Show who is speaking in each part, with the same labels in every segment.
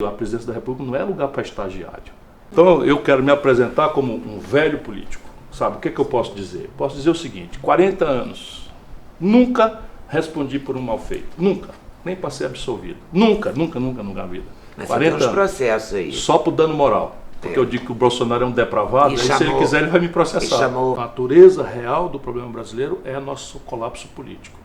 Speaker 1: A presidência da República não é lugar para estagiário. Então eu quero me apresentar como um velho político. Sabe, o que eu posso dizer? Posso dizer o seguinte: 40 anos, nunca respondi por um mal feito. Nunca. Nem para ser absolvido. Nunca na vida.
Speaker 2: Mas
Speaker 1: 40
Speaker 2: tem uns processos aí.
Speaker 1: Só por dano moral. Porque eu digo que o Bolsonaro é um depravado, e se ele quiser ele vai me processar. A natureza real do problema brasileiro é nosso colapso político.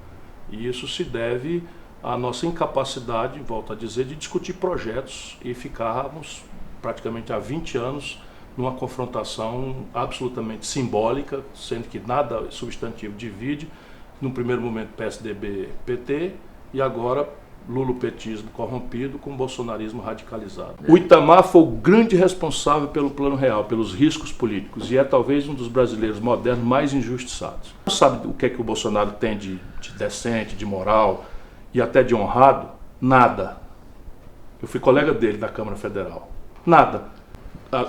Speaker 1: E isso se deve à nossa incapacidade, volto a dizer, de discutir projetos e ficarmos praticamente há 20 anos numa confrontação absolutamente simbólica, sendo que nada substantivo divide, no primeiro momento PSDB-PT e agora lulopetismo corrompido com bolsonarismo radicalizado. O Itamar foi o grande responsável pelo Plano Real, pelos riscos políticos, e é talvez um dos brasileiros modernos mais injustiçados. Sabe o que é que o Bolsonaro tem de decente, de moral e até de honrado? Nada. Eu fui colega dele na Câmara Federal. Nada.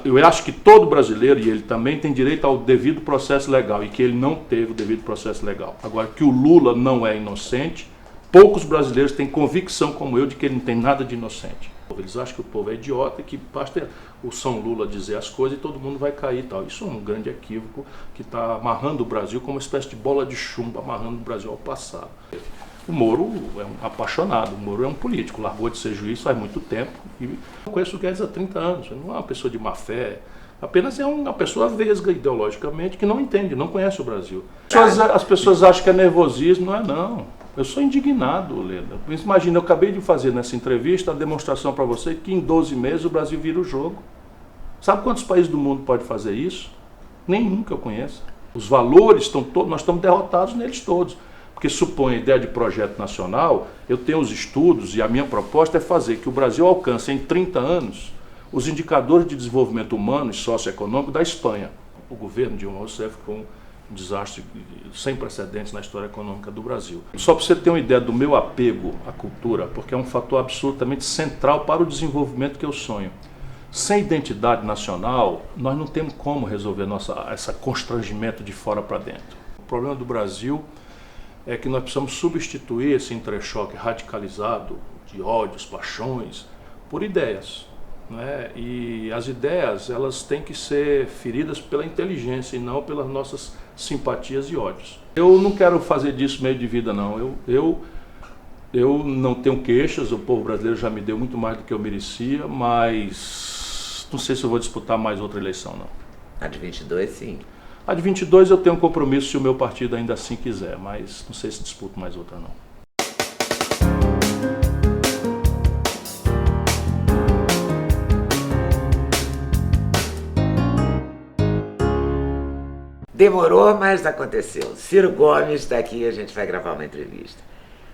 Speaker 1: Eu acho que todo brasileiro, e ele também, tem direito ao devido processo legal, e que ele não teve o devido processo legal. Agora, que o Lula não é inocente, poucos brasileiros têm convicção como eu de que ele não tem nada de inocente. Eles acham que o povo é idiota e que basta o São Lula dizer as coisas e todo mundo vai cair e tal. Isso é um grande equívoco que está amarrando o Brasil como uma espécie de bola de chumbo, amarrando o Brasil ao passado. O Moro é um apaixonado, o Moro é um político, largou de ser juiz faz muito tempo. E eu conheço o Guedes há 30 anos, ele não é uma pessoa de má fé, apenas é uma pessoa vesga ideologicamente que não entende, não conhece o Brasil. As pessoas acham que é nervosismo, não é não. Eu sou indignado, Leda. Imagina, eu acabei de fazer nessa entrevista a demonstração para você que em 12 meses o Brasil vira o jogo. Sabe quantos países do mundo podem fazer isso? Nenhum que eu conheça. Os valores estão todos, nós estamos derrotados neles todos. Porque supõe a ideia de projeto nacional, eu tenho os estudos e a minha proposta é fazer que o Brasil alcance em 30 anos os indicadores de desenvolvimento humano e socioeconômico da Espanha. O governo Dilma Rousseff foi um desastre sem precedentes na história econômica do Brasil. Só para você ter uma ideia do meu apego à cultura, porque é um fator absolutamente central para o desenvolvimento que eu sonho. Sem identidade nacional, nós não temos como resolver esse constrangimento de fora para dentro. O problema do Brasil é que nós precisamos substituir esse entrechoque radicalizado de ódios, paixões, por ideias. Né? E as ideias, elas têm que ser feridas pela inteligência e não pelas nossas simpatias e ódios. Eu não quero fazer disso meio de vida, não. Eu não tenho queixas, o povo brasileiro já me deu muito mais do que eu merecia, mas não sei se eu vou disputar mais outra eleição, não.
Speaker 2: A de 22, sim.
Speaker 1: A de 22 eu tenho um compromisso se o meu partido ainda assim quiser, mas não sei se disputo mais outra, não.
Speaker 2: Demorou, mas aconteceu. Ciro Gomes está aqui, a gente vai gravar uma entrevista.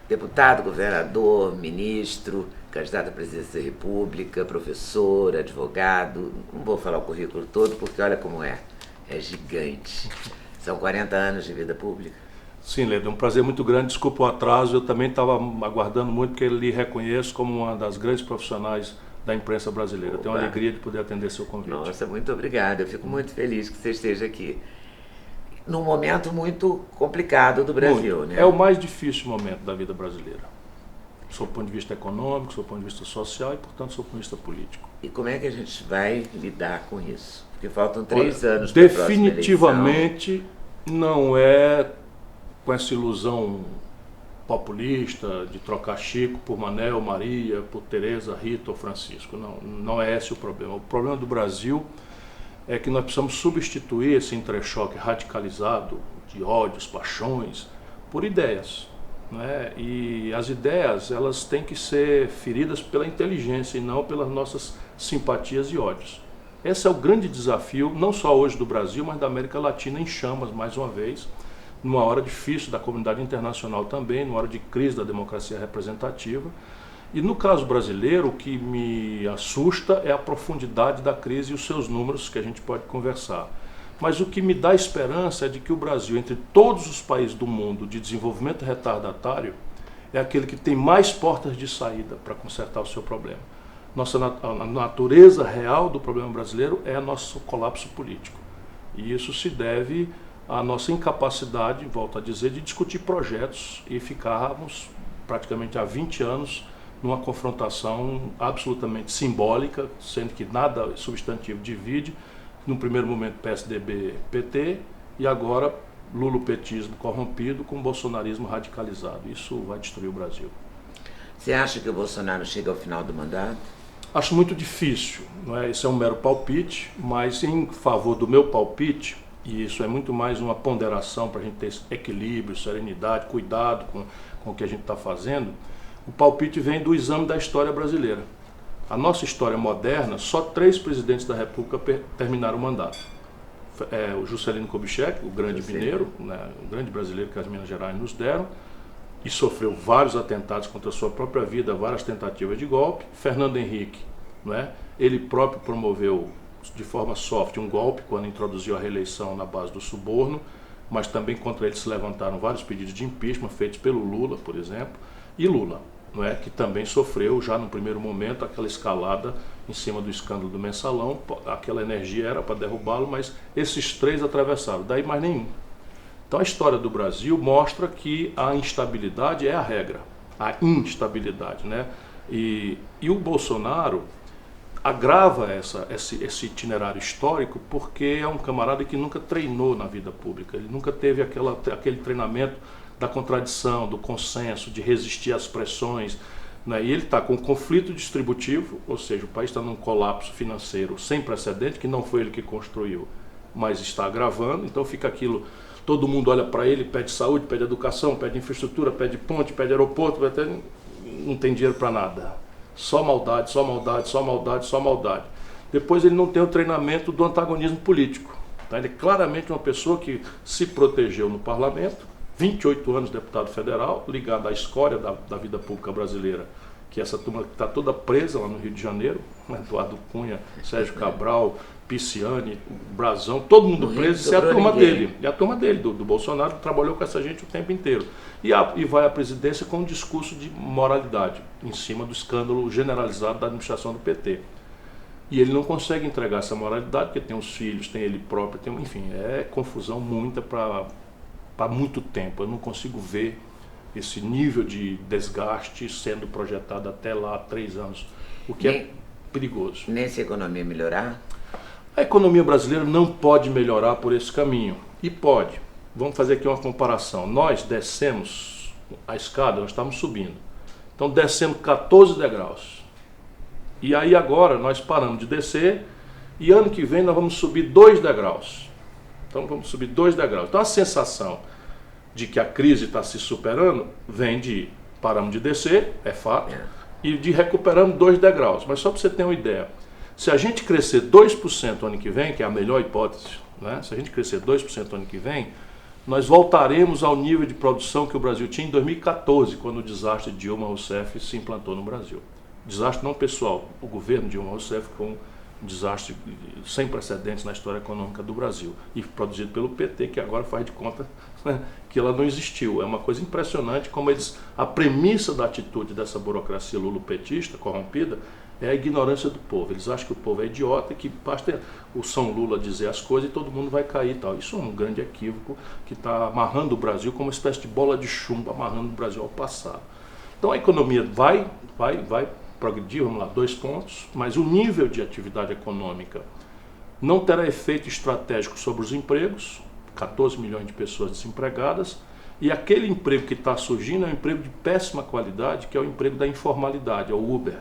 Speaker 2: Deputado, governador, ministro, candidato à presidência da República, professor, advogado. Não vou falar o currículo todo, porque olha como é gigante. São 40 anos de vida pública.
Speaker 1: Sim, Leda, é um prazer muito grande. Desculpa o atraso, eu também estava aguardando muito, porque eu lhe reconheço como uma das grandes profissionais da imprensa brasileira. Tenho a alegria de poder atender seu convite.
Speaker 2: Nossa, muito obrigado. Eu fico muito feliz que você esteja aqui. Num momento muito complicado do Brasil,
Speaker 1: muito.
Speaker 2: Né?
Speaker 1: É o mais difícil momento da vida brasileira. Sob o ponto de vista econômico, sob o ponto de vista social e, portanto, sob o ponto de vista político.
Speaker 2: E como é que a gente vai lidar com isso? Porque faltam 3 anos
Speaker 1: para a próxima eleição. Definitivamente não é com essa ilusão populista de trocar Chico por Manel, Maria, por Tereza, Rita ou Francisco. Não é esse o problema. O problema do Brasil é que nós precisamos substituir esse entrechoque radicalizado de ódios, paixões, por ideias. Né? E as ideias, elas têm que ser feridas pela inteligência e não pelas nossas simpatias e ódios. Esse é o grande desafio, não só hoje do Brasil, mas da América Latina em chamas, mais uma vez, numa hora difícil da comunidade internacional também, numa hora de crise da democracia representativa. E no caso brasileiro, o que me assusta é a profundidade da crise e os seus números, que a gente pode conversar. Mas o que me dá esperança é de que o Brasil, entre todos os países do mundo de desenvolvimento retardatário, é aquele que tem mais portas de saída para consertar o seu problema. A natureza real do problema brasileiro é nosso colapso político. E isso se deve à nossa incapacidade, volto a dizer, de discutir projetos e ficarmos praticamente há 20 anos numa confrontação absolutamente simbólica, sendo que nada substantivo divide, no primeiro momento PSDB-PT e agora lulopetismo corrompido com bolsonarismo radicalizado. Isso vai destruir o Brasil.
Speaker 2: Você acha que o Bolsonaro chega ao final do mandato?
Speaker 1: Acho muito difícil, não é? Isso é um mero palpite, mas em favor do meu palpite, e isso é muito mais uma ponderação para a gente ter esse equilíbrio, serenidade, cuidado com o que a gente está fazendo, o palpite vem do exame da história brasileira. A nossa história moderna, só 3 presidentes da República terminaram o mandato. O Juscelino Kubitschek, o grande mineiro, né, o grande brasileiro que as Minas Gerais nos deram, e sofreu vários atentados contra a sua própria vida, várias tentativas de golpe. Fernando Henrique, não é? Ele próprio promoveu de forma soft um golpe quando introduziu a reeleição na base do suborno, mas também contra ele se levantaram vários pedidos de impeachment feitos pelo Lula, por exemplo, e Lula, não é? Que também sofreu já no primeiro momento aquela escalada em cima do escândalo do Mensalão. Aquela energia era para derrubá-lo, mas esses 3 atravessaram, daí mais nenhum. Então a história do Brasil mostra que a instabilidade é a regra, a instabilidade, né? E o Bolsonaro agrava esse itinerário histórico porque é um camarada que nunca treinou na vida pública, ele nunca teve aquele treinamento da contradição, do consenso, de resistir às pressões, né? E ele está com um conflito distributivo, ou seja, o país está num colapso financeiro sem precedente, que não foi ele que construiu, mas está agravando, então fica aquilo... Todo mundo olha para ele, pede saúde, pede educação, pede infraestrutura, pede ponte, pede aeroporto, não tem dinheiro para nada. Só maldade, só maldade, só maldade, só maldade. Depois ele não tem o treinamento do antagonismo político. Tá? Ele é claramente uma pessoa que se protegeu no parlamento, 28 anos deputado federal, ligado à escória da vida pública brasileira, que essa turma está toda presa lá no Rio de Janeiro, Eduardo Cunha, Sérgio Cabral, Pisciani, Brazão, todo mundo preso, isso é a turma dele. E a turma dele, do Bolsonaro, trabalhou com essa gente o tempo inteiro. E vai à presidência com um discurso de moralidade, em cima do escândalo generalizado da administração do PT. E ele não consegue entregar essa moralidade, porque tem os filhos, tem ele próprio, enfim, é confusão muita para muito tempo. Eu não consigo ver esse nível de desgaste sendo projetado até lá há 3 anos, o que é perigoso.
Speaker 2: Nem se a economia melhorar?
Speaker 1: A economia brasileira não pode melhorar por esse caminho. E pode. Vamos fazer aqui uma comparação. Nós descemos a escada, nós estamos subindo. Então descemos 14 degraus. E aí agora nós paramos de descer e ano que vem nós vamos subir 2 degraus. Então vamos subir 2 degraus. Então a sensação de que a crise está se superando vem de paramos de descer, é fato, e de recuperando 2 degraus. Mas só para você ter uma ideia, se a gente crescer 2% ano que vem, que é a melhor hipótese, né? Se a gente crescer 2% ano que vem, nós voltaremos ao nível de produção que o Brasil tinha em 2014, quando o desastre de Dilma Rousseff se implantou no Brasil. Desastre não pessoal, o governo de Dilma Rousseff foi um desastre sem precedentes na história econômica do Brasil, e produzido pelo PT, que agora faz de conta, né, que ela não existiu. É uma coisa impressionante como a premissa da atitude dessa burocracia lulopetista corrompida é a ignorância do povo. Eles acham que o povo é idiota e que basta o São Lula dizer as coisas e todo mundo vai cair e tal. Isso é um grande equívoco que está amarrando o Brasil como uma espécie de bola de chumbo, amarrando o Brasil ao passado. Então a economia vai progredir, vamos lá, 2 pontos, mas o nível de atividade econômica não terá efeito estratégico sobre os empregos, 14 milhões de pessoas desempregadas, e aquele emprego que está surgindo é um emprego de péssima qualidade, que é o emprego da informalidade, é o Uber.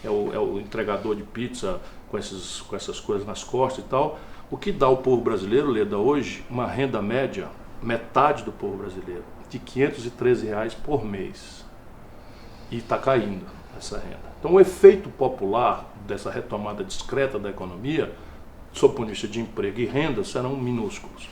Speaker 1: É o entregador de pizza com essas coisas nas costas e tal. O que dá ao povo brasileiro, Leda, hoje, uma renda média, metade do povo brasileiro, de R$513 por mês. E está caindo essa renda. Então o efeito popular dessa retomada discreta da economia, sob o ponto de vista de emprego e renda, serão minúsculos.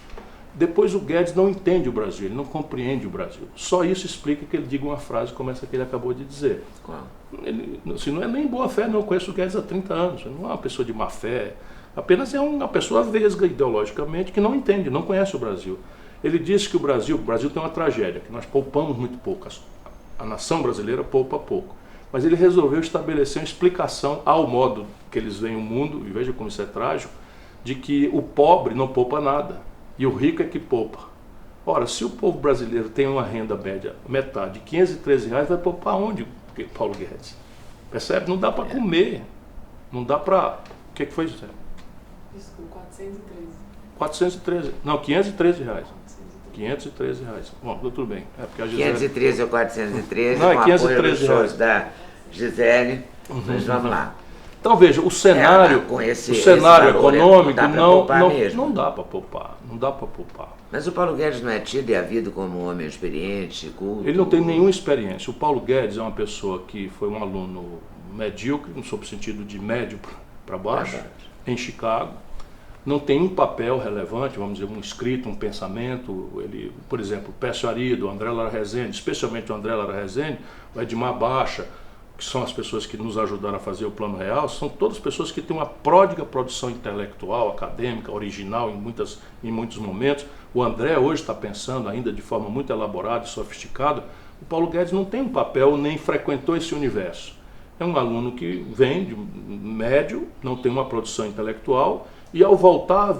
Speaker 1: Depois o Guedes não entende o Brasil, ele não compreende o Brasil. Só isso explica que ele diga uma frase como essa que ele acabou de dizer.
Speaker 2: Qual?
Speaker 1: Ele, assim, não é nem boa fé, não. Eu conheço o Guedes há 30 anos, ele não é uma pessoa de má fé, apenas é uma pessoa vesga ideologicamente que não entende, não conhece o Brasil. Ele disse que o Brasil tem uma tragédia, que nós poupamos muito pouco, a nação brasileira poupa pouco. Mas ele resolveu estabelecer uma explicação ao modo que eles veem o mundo, e veja como isso é trágico, de que o pobre não poupa nada. E o rico é que poupa. Ora, se o povo brasileiro tem uma renda média, metade, de R$513, vai poupar onde? que Paulo Guedes. Percebe? Não dá para comer. Não dá para... O que foi, José?
Speaker 3: Desculpa, 413.
Speaker 1: 413. Não, 513 reais. 513 reais. Bom, tudo bem. É porque a Gisele...
Speaker 2: 513 ou 413,
Speaker 1: não, é
Speaker 2: com
Speaker 1: 513
Speaker 2: apoio dos shows
Speaker 1: reais.
Speaker 2: Da Gisele. Mas vamos lá.
Speaker 1: Então veja, o cenário, o cenário econômico não dá para poupar. Não dá para poupar.
Speaker 2: Mas o Paulo Guedes não é tido e havido como um homem experiente, culto?
Speaker 1: Ele não tem nenhuma experiência. O Paulo Guedes é uma pessoa que foi um aluno medíocre, no sentido de médio para baixo, em Chicago. Não tem um papel relevante, vamos dizer, um escrito, um pensamento. Ele, por exemplo, o Pécio Arido, o André Lara Rezende, especialmente o André Lara Rezende, o Edmar Baixa, que são as pessoas que nos ajudaram a fazer o Plano Real, são todas pessoas que têm uma pródiga produção intelectual, acadêmica, original em muitos momentos. O André hoje está pensando ainda de forma muito elaborada e sofisticada. O Paulo Guedes não tem um papel, nem frequentou esse universo. É um aluno que vem de médio, não tem uma produção intelectual e ao voltar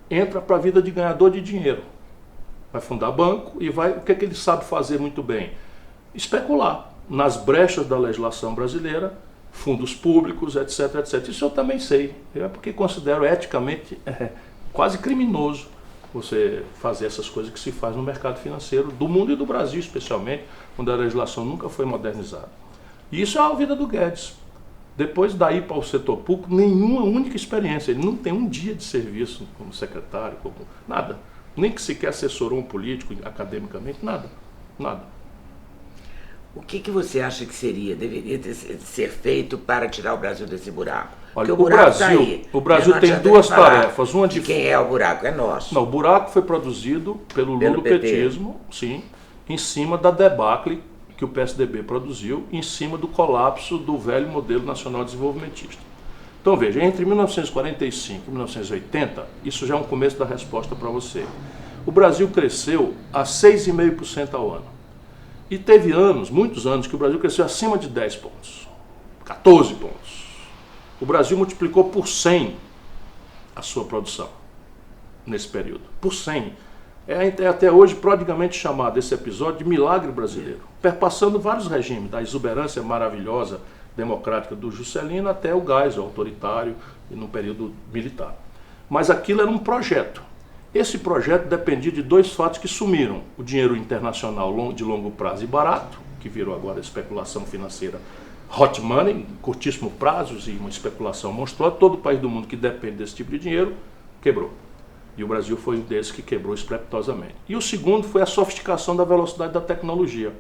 Speaker 1: entra para a vida de ganhador de dinheiro. Vai fundar banco e vai... O que é que ele sabe fazer muito bem? Especular nas brechas da legislação brasileira, fundos públicos, etc, etc. Isso eu também sei, é porque considero eticamente quase criminoso você fazer essas coisas que se faz no mercado financeiro do mundo e do Brasil especialmente, onde a legislação nunca foi modernizada. E isso é a vida do Guedes. Depois daí para o setor público, nenhuma única experiência. Ele não tem um dia de serviço como secretário, como nada. Nem que sequer assessorou um político academicamente, nada. Nada.
Speaker 2: O que você acha que deveria ser feito para tirar o Brasil desse buraco?
Speaker 1: Olha, o Brasil tem duas tarefas. Uma
Speaker 2: de quem é o buraco? É nosso.
Speaker 1: Não, o buraco foi produzido pelo lulopetismo, sim, em cima da debacle que o PSDB produziu, em cima do colapso do velho modelo nacional desenvolvimentista. Então veja, entre 1945 e 1980, isso já é um começo da resposta para você. O Brasil cresceu a 6,5% ao ano. E teve anos, muitos anos, que o Brasil cresceu acima de 10 pontos, 14 pontos. O Brasil multiplicou por 100 a sua produção nesse período, por 100. É até hoje prodigamente chamado esse episódio de milagre brasileiro, perpassando vários regimes, da exuberância maravilhosa democrática do Juscelino até o Geisel autoritário e no período militar. Mas aquilo era um projeto. Esse projeto dependia de dois fatos que sumiram: o dinheiro internacional de longo prazo e barato, que virou agora especulação financeira hot money, curtíssimo prazos e uma especulação monstruosa. Todo país do mundo que depende desse tipo de dinheiro quebrou. E o Brasil foi um desses que quebrou estrepitosamente. E o segundo foi a sofisticação da velocidade da tecnologia.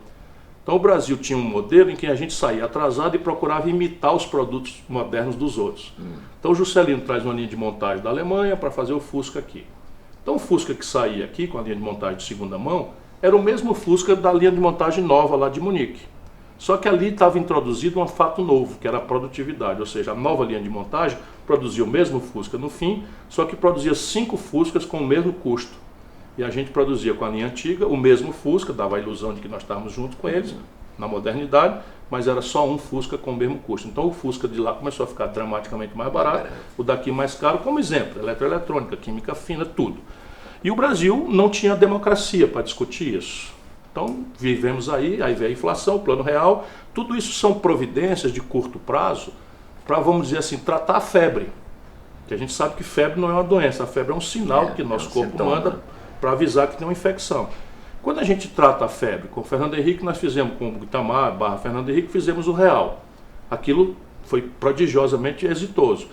Speaker 1: Então o Brasil tinha um modelo em que a gente saía atrasado e procurava imitar os produtos modernos dos outros. Então o Juscelino traz uma linha de montagem da Alemanha para fazer o Fusca aqui. Então o Fusca que saía aqui com a linha de montagem de segunda mão era o mesmo Fusca da linha de montagem nova lá de Munique. Só que ali estava introduzido um fato novo, que era a produtividade, ou seja, a nova linha de montagem produzia o mesmo Fusca no fim, só que produzia 5 Fuscas com o mesmo custo. E a gente produzia com a linha antiga o mesmo Fusca, dava a ilusão de que nós estávamos juntos com eles, na modernidade, mas era só um Fusca com o mesmo custo. Então o Fusca de lá começou a ficar dramaticamente mais barato, o daqui mais caro, como exemplo, eletroeletrônica, química fina, tudo. E o Brasil não tinha democracia para discutir isso. Então vivemos aí veio a inflação, o Plano Real, tudo isso são providências de curto prazo para, vamos dizer assim, tratar a febre. Que a gente sabe que febre não é uma doença, a febre é um sinal que nosso corpo manda para avisar que tem uma infecção. Quando a gente trata a febre, com o Fernando Henrique nós fizemos, com o Itamar, Fernando Henrique, fizemos o Real. Aquilo foi prodigiosamente exitoso.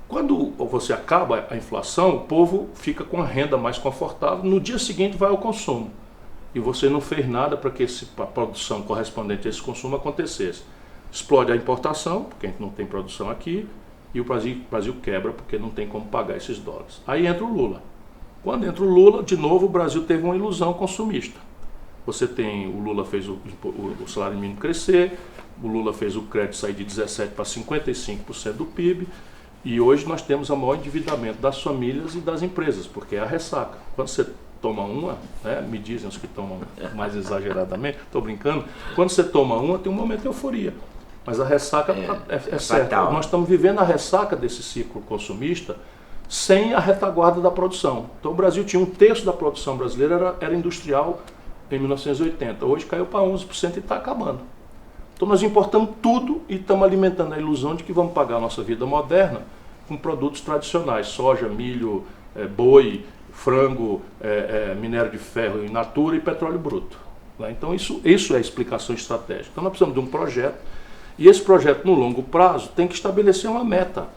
Speaker 1: Quando você acaba a inflação, o povo fica com a renda mais confortável, no dia seguinte vai ao consumo. E você não fez nada para que a produção correspondente a esse consumo acontecesse. Explode a importação, porque a gente não tem produção aqui, e o Brasil quebra porque não tem como pagar esses dólares. Aí entra o Lula. Quando entra o Lula, de novo o Brasil teve uma ilusão consumista. O Lula fez o salário mínimo crescer, o Lula fez o crédito sair de 17% para 55% do PIB, e hoje nós temos o maior endividamento das famílias e das empresas, porque é a ressaca. Quando você toma uma, né, me dizem os que tomam mais exageradamente, estou brincando, quando você toma uma tem um momento de euforia, mas a ressaca é certa. Nós estamos vivendo a ressaca desse ciclo consumista sem a retaguarda da produção. Então o Brasil tinha 1/3 da produção brasileira era industrial em 1980, hoje caiu para 11% e está acabando. Então nós importamos tudo e estamos alimentando a ilusão de que vamos pagar a nossa vida moderna com produtos tradicionais, soja, milho, boi, frango, minério de ferro in natura e petróleo bruto. Né? Então isso é a explicação estratégica. Então nós precisamos de um projeto, e esse projeto no longo prazo tem que estabelecer uma meta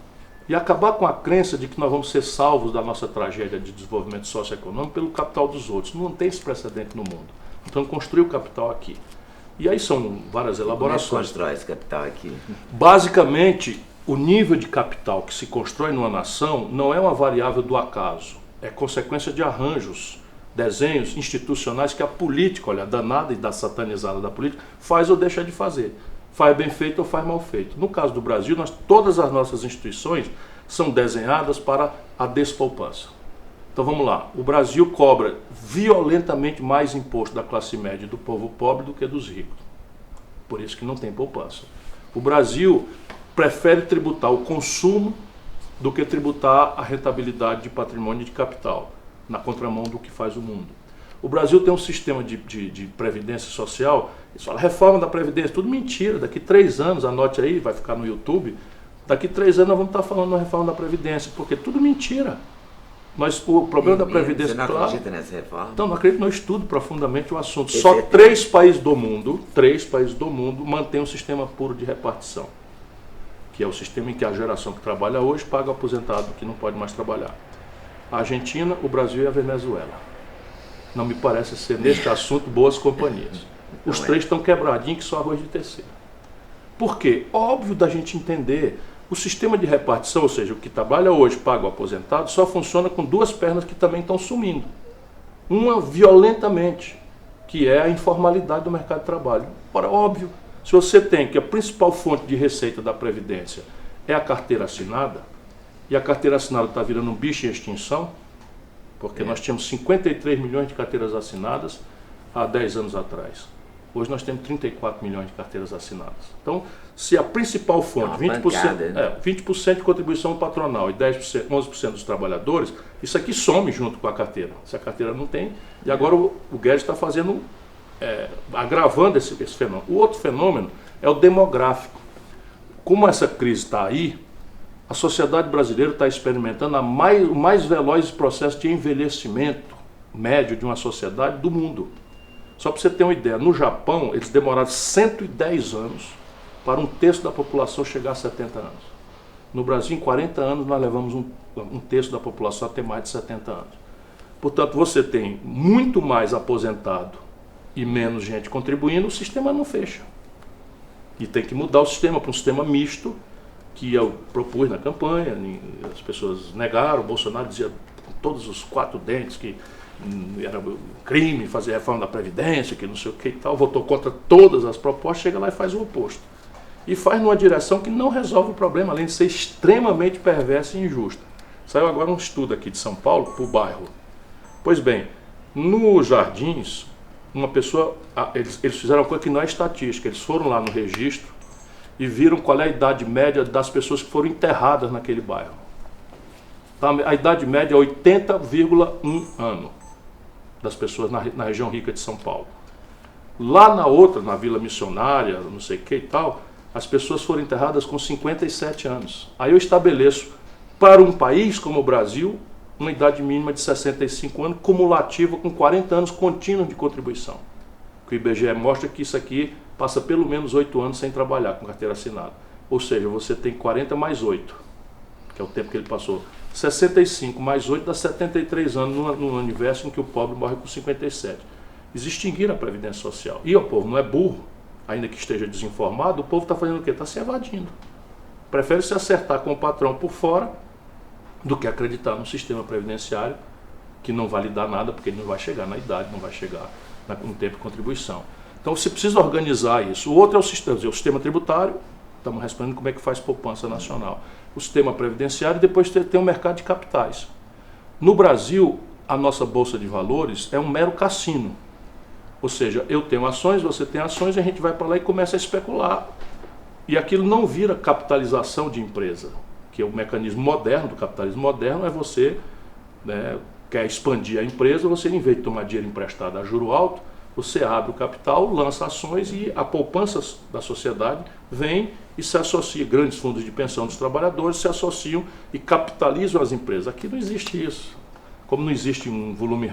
Speaker 1: e acabar com a crença de que nós vamos ser salvos da nossa tragédia de desenvolvimento socioeconômico pelo capital dos outros. Não tem esse precedente no mundo. Então construir o capital aqui. E aí são várias elaborações.
Speaker 2: Como é que constrói esse capital aqui?
Speaker 1: Basicamente, o nível de capital que se constrói numa nação não é uma variável do acaso, é consequência de arranjos, desenhos institucionais que a política, olha, a danada e da satanizada da política, faz ou deixa de fazer. Faz bem feito ou faz mal feito. No caso do Brasil, todas as nossas instituições são desenhadas para a despoupança. Então vamos lá, o Brasil cobra violentamente mais imposto da classe média e do povo pobre do que dos ricos. Por isso que não tem poupança. O Brasil prefere tributar o consumo do que tributar a rentabilidade de patrimônio e de capital, na contramão do que faz o mundo. O Brasil tem um sistema de previdência social, eles falam reforma da previdência, tudo mentira. Daqui 3 anos, anote aí, vai ficar no YouTube, daqui 3 anos nós vamos estar falando da reforma da previdência, porque tudo mentira. Mas o problema da previdência...
Speaker 2: Você não acredita nessa reforma?
Speaker 1: Então, não acredito, não estudo profundamente o assunto. Só 3 países do mundo mantêm um sistema puro de repartição, que é o sistema em que a geração que trabalha hoje paga o aposentado que não pode mais trabalhar. A Argentina, o Brasil e a Venezuela. Não me parece ser, neste assunto, boas companhias. Os 3 estão quebradinhos que só arroz de terceira. Por quê? Óbvio da gente entender... O sistema de repartição, ou seja, o que trabalha hoje paga o aposentado, só funciona com 2 pernas que também estão sumindo. Uma violentamente, que é a informalidade do mercado de trabalho. Ora, óbvio, se você tem que a principal fonte de receita da Previdência é a carteira assinada, e a carteira assinada está virando um bicho em extinção, porque nós tínhamos 53 milhões de carteiras assinadas há 10 anos atrás. Hoje nós temos 34 milhões de carteiras assinadas. Então, se a principal fonte, 20% de contribuição patronal e 11% dos trabalhadores, isso aqui some junto com a carteira. Se a carteira não tem, e agora o Guedes está fazendo, agravando esse fenômeno. O outro fenômeno é o demográfico. Como essa crise está aí, a sociedade brasileira está experimentando o mais veloz processo de envelhecimento médio de uma sociedade do mundo. Só para você ter uma ideia, no Japão eles demoraram 110 anos para 1/3 da população chegar a 70 anos. No Brasil, em 40 anos, nós levamos 1/3 da população a ter mais de 70 anos. Portanto, você tem muito mais aposentado e menos gente contribuindo, o sistema não fecha. E tem que mudar o sistema para um sistema misto, que eu propus na campanha, as pessoas negaram, o Bolsonaro dizia com todos os 4 dentes que era crime fazer reforma da Previdência, que não sei o que e tal, votou contra todas as propostas, chega lá e faz o oposto. E faz numa direção que não resolve o problema, além de ser extremamente perversa e injusta. Saiu agora um estudo aqui de São Paulo, para o bairro. Pois bem, nos Jardins, uma pessoa, eles fizeram uma coisa que não é estatística, eles foram lá no registro e viram qual é a idade média das pessoas que foram enterradas naquele bairro. A idade média é 80,1 ano das pessoas na região rica de São Paulo. Lá na outra, na Vila Missionária, não sei o que e tal, as pessoas foram enterradas com 57 anos. Aí eu estabeleço, para um país como o Brasil, uma idade mínima de 65 anos, cumulativa com 40 anos contínuos de contribuição. O IBGE mostra que isso aqui passa pelo menos 8 anos sem trabalhar com carteira assinada. Ou seja, você tem 40 mais 8, que é o tempo que ele passou. 65 mais 8 dá 73 anos no universo em que o pobre morre com 57. Eles extinguiram a Previdência Social. E o povo não é burro, ainda que esteja desinformado, o povo está fazendo o quê? Está se evadindo. Prefere se acertar com o patrão por fora do que acreditar num sistema previdenciário que não vai lhe dar nada, porque ele não vai chegar na idade, não vai chegar no tempo de contribuição. Então você precisa organizar isso. O outro é o sistema tributário, estamos respondendo como é que faz poupança nacional. O sistema previdenciário e depois tem o mercado de capitais. No Brasil, a nossa Bolsa de Valores é um mero cassino. Ou seja, eu tenho ações, você tem ações, e a gente vai para lá e começa a especular. E aquilo não vira capitalização de empresa, que é o mecanismo moderno do capitalismo moderno, é você, quer expandir a empresa, você, em vez de tomar dinheiro emprestado a juro alto, Você abre o capital, lança ações e a poupança da sociedade vem e se associa. Grandes fundos de pensão dos trabalhadores se associam e capitalizam as empresas. Aqui não existe isso. Como não existe um volume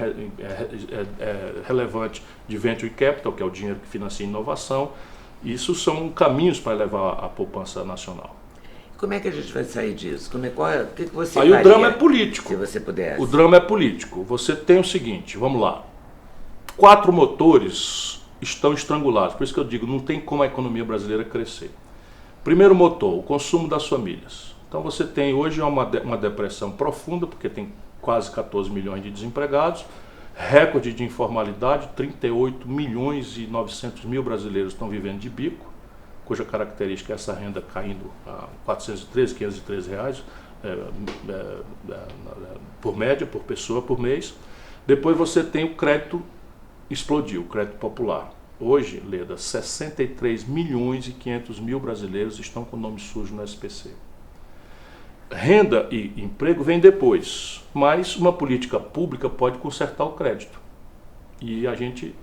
Speaker 1: relevante de venture capital, que é o dinheiro que financia inovação, isso são caminhos para levar a poupança nacional.
Speaker 2: Como é que a gente vai sair disso? O que você
Speaker 1: faria? Aí o drama é político.
Speaker 2: Se você pudesse.
Speaker 1: O drama é político. Você tem o seguinte, vamos lá. 4 motores estão estrangulados. Por isso que eu digo, não tem como a economia brasileira crescer. Primeiro motor, o consumo das famílias. Então você tem hoje uma depressão profunda, porque tem quase 14 milhões de desempregados, recorde de informalidade, 38 milhões e 900 mil brasileiros estão vivendo de bico, cuja característica é essa renda caindo a 413, 513 reais por média, por pessoa, por mês. Depois você tem o crédito, explodiu, o crédito popular. Hoje, Leda, 63 milhões e 500 mil brasileiros estão com o nome sujo no SPC. Renda e emprego vem depois, mas uma política pública pode consertar o crédito. E a gente,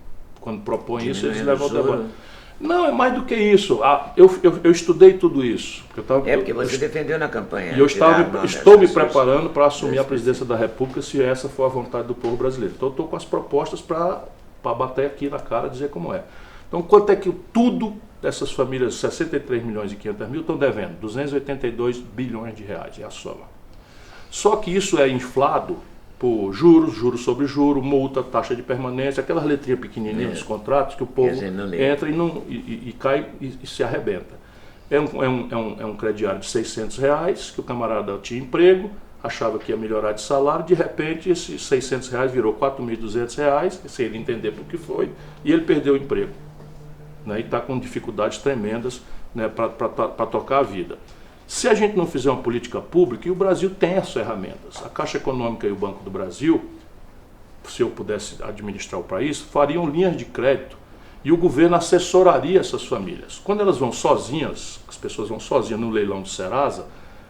Speaker 1: quando propõe isso, eles levam ao debate. Não, é mais do que isso. Eu estudei tudo isso.
Speaker 2: Porque você defendeu na campanha.
Speaker 1: E eu estou me preparando para assumir a presidência da República, se essa for a vontade do povo brasileiro. Então eu estou com as propostas para bater aqui na cara e dizer como é. Então quanto é que tudo dessas famílias, 63 milhões e 500 mil, estão devendo? 282 bilhões de reais, é a soma. Só que isso é inflado por juros sobre juros, multa, taxa de permanência, aquelas letrinhas pequenininhas dos contratos que o povo entra e cai e se arrebenta. É um crediário de 600 reais, que o camarada tinha emprego, achava que ia melhorar de salário, de repente esses 600 reais virou 4.200 reais, sem ele entender por que foi, e ele perdeu o emprego. Né, e está com dificuldades tremendas, né, para tocar a vida. Se a gente não fizer uma política pública, e o Brasil tem as ferramentas, a Caixa Econômica e o Banco do Brasil, se eu pudesse administrar o país, fariam linhas de crédito e o governo assessoraria essas famílias. Quando elas vão sozinhas, as pessoas vão sozinhas no leilão do Serasa,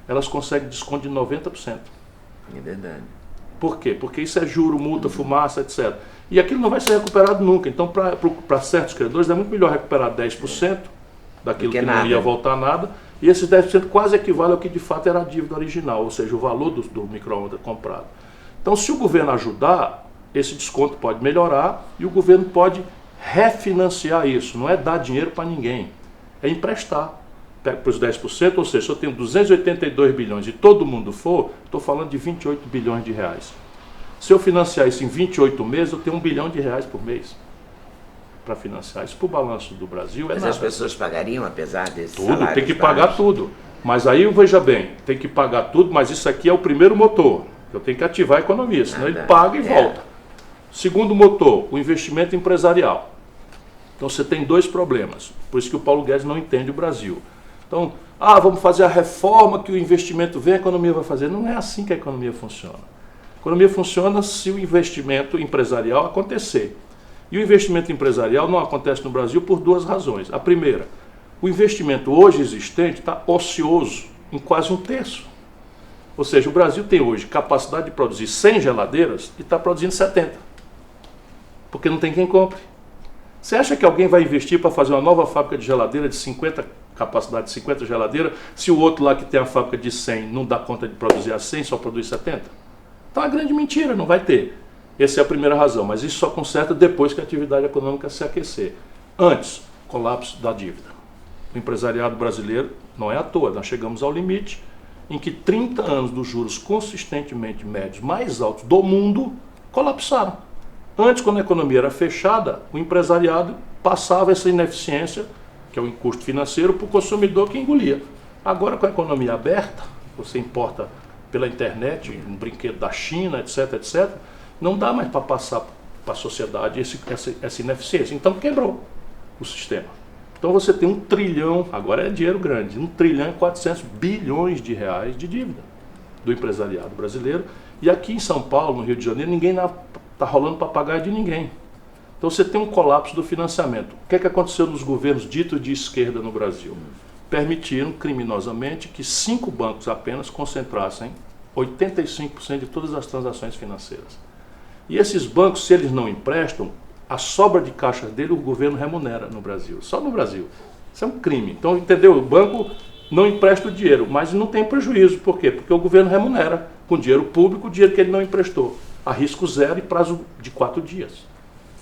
Speaker 1: elas conseguem desconto de 90%.
Speaker 2: É verdade.
Speaker 1: Por quê? Porque isso é juro, multa, fumaça, etc. E aquilo não vai ser recuperado nunca. Então, para certos credores, é muito melhor recuperar 10% daquilo que não ia voltar nada, e esses 10% quase equivale ao que de fato era a dívida original, ou seja, o valor do micro-ondas comprado. Então, se o governo ajudar, esse desconto pode melhorar e o governo pode refinanciar isso. Não é dar dinheiro para ninguém, é emprestar. Pega para os 10%, ou seja, se eu tenho 282 bilhões e todo mundo for, estou falando de 28 bilhões de reais. Se eu financiar isso em 28 meses, eu tenho 1 bilhão de reais por mês para financiar. Isso para o balanço do Brasil é nada.
Speaker 2: Mas as pessoas pagariam apesar desse
Speaker 1: tudo, tem que pagar tudo. Mas aí, veja bem, tem que pagar tudo, mas isso aqui é o primeiro motor. Eu tenho que ativar a economia, senão ele paga e volta. Segundo motor, o investimento empresarial. Então você tem 2 problemas. Por isso que o Paulo Guedes não entende o Brasil. Então, vamos fazer a reforma que o investimento vem, a economia vai fazer. Não é assim que a economia funciona. A economia funciona se o investimento empresarial acontecer. E o investimento empresarial não acontece no Brasil por 2 razões. A primeira, o investimento hoje existente está ocioso em quase 1/3. Ou seja, o Brasil tem hoje capacidade de produzir 100 geladeiras e está produzindo 70. Porque não tem quem compre. Você acha que alguém vai investir para fazer uma nova fábrica de geladeira de 50, capacidade de 50 geladeiras, se o outro lá que tem a fábrica de 100 não dá conta de produzir a 100, só produz 70? Então é uma grande mentira, não vai ter. Essa é a primeira razão, mas isso só conserta depois que a atividade econômica se aquecer. Antes, colapso da dívida. O empresariado brasileiro, não é à toa, nós chegamos ao limite em que 30 anos dos juros consistentemente médios mais altos do mundo colapsaram. Antes, quando a economia era fechada, o empresariado passava essa ineficiência, que é o custo financeiro, para o consumidor que engolia. Agora, com a economia aberta, você importa pela internet, um brinquedo da China, etc., etc., não dá mais para passar para a sociedade essa ineficiência. Então, quebrou o sistema. Então, você tem 1 trilhão, agora é dinheiro grande, 1 trilhão e 400 bilhões de reais de dívida do empresariado brasileiro. E aqui em São Paulo, no Rio de Janeiro, ninguém está rolando para pagar de ninguém. Então você tem um colapso do financiamento. O que é que aconteceu nos governos ditos de esquerda no Brasil? Permitiram criminosamente que 5 bancos apenas concentrassem 85% de todas as transações financeiras. E esses bancos, se eles não emprestam, a sobra de caixa dele o governo remunera no Brasil, só no Brasil. Isso é um crime. Então, entendeu? O banco não empresta o dinheiro, mas não tem prejuízo. Por quê? Porque o governo remunera com dinheiro público o dinheiro que ele não emprestou. A risco zero e prazo de 4 dias.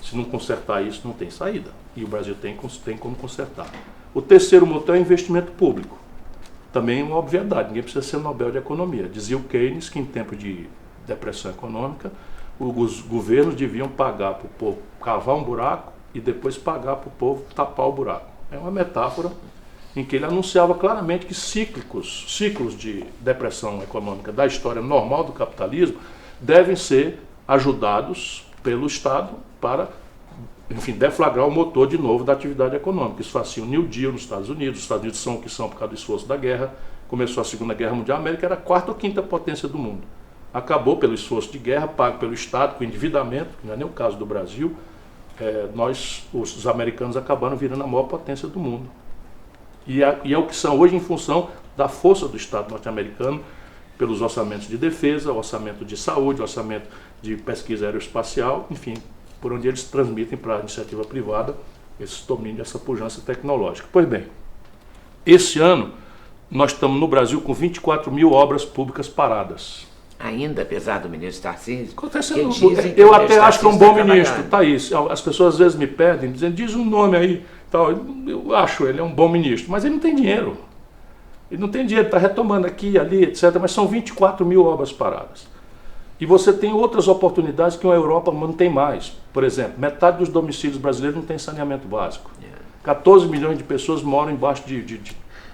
Speaker 1: Se não consertar isso, não tem saída. E o Brasil tem como consertar. O terceiro motor é investimento público. Também uma obviedade, ninguém precisa ser Nobel de Economia. Dizia o Keynes que em tempo de depressão econômica, os governos deviam pagar para o povo cavar um buraco e depois pagar para o povo tapar o buraco. É uma metáfora em que ele anunciava claramente que ciclos de depressão econômica da história normal do capitalismo devem ser ajudados pelo Estado para, enfim, deflagrar o motor de novo da atividade econômica. Isso fazia o New Deal nos Estados Unidos. Os Estados Unidos são o que são por causa do esforço da guerra. Começou a Segunda Guerra Mundial, a América era a quarta ou quinta potência do mundo. Acabou pelo esforço de guerra, pago pelo Estado, com endividamento, que não é nem o caso do Brasil. Os americanos acabaram virando a maior potência do mundo. E é o que são hoje em função da força do Estado norte-americano, pelos orçamentos de defesa, orçamento de saúde, orçamento de pesquisa aeroespacial, enfim, por onde eles transmitem para a iniciativa privada esse domínio, essa pujança tecnológica. Pois bem, esse ano nós estamos no Brasil com 24 mil obras públicas paradas.
Speaker 2: Ainda, apesar do ministro Tarcísio?
Speaker 1: Eu até acho que é um bom ministro, Thaís. As pessoas às vezes me pedem, dizendo, diz um nome aí. Tal. Eu acho ele é um bom ministro, mas ele não tem dinheiro. Ele não tem dinheiro, está retomando aqui, ali, etc. Mas são 24 mil obras paradas. E você tem outras oportunidades que a Europa não tem mais. Por exemplo, metade dos domicílios brasileiros não tem saneamento básico. 14 milhões de pessoas moram embaixo de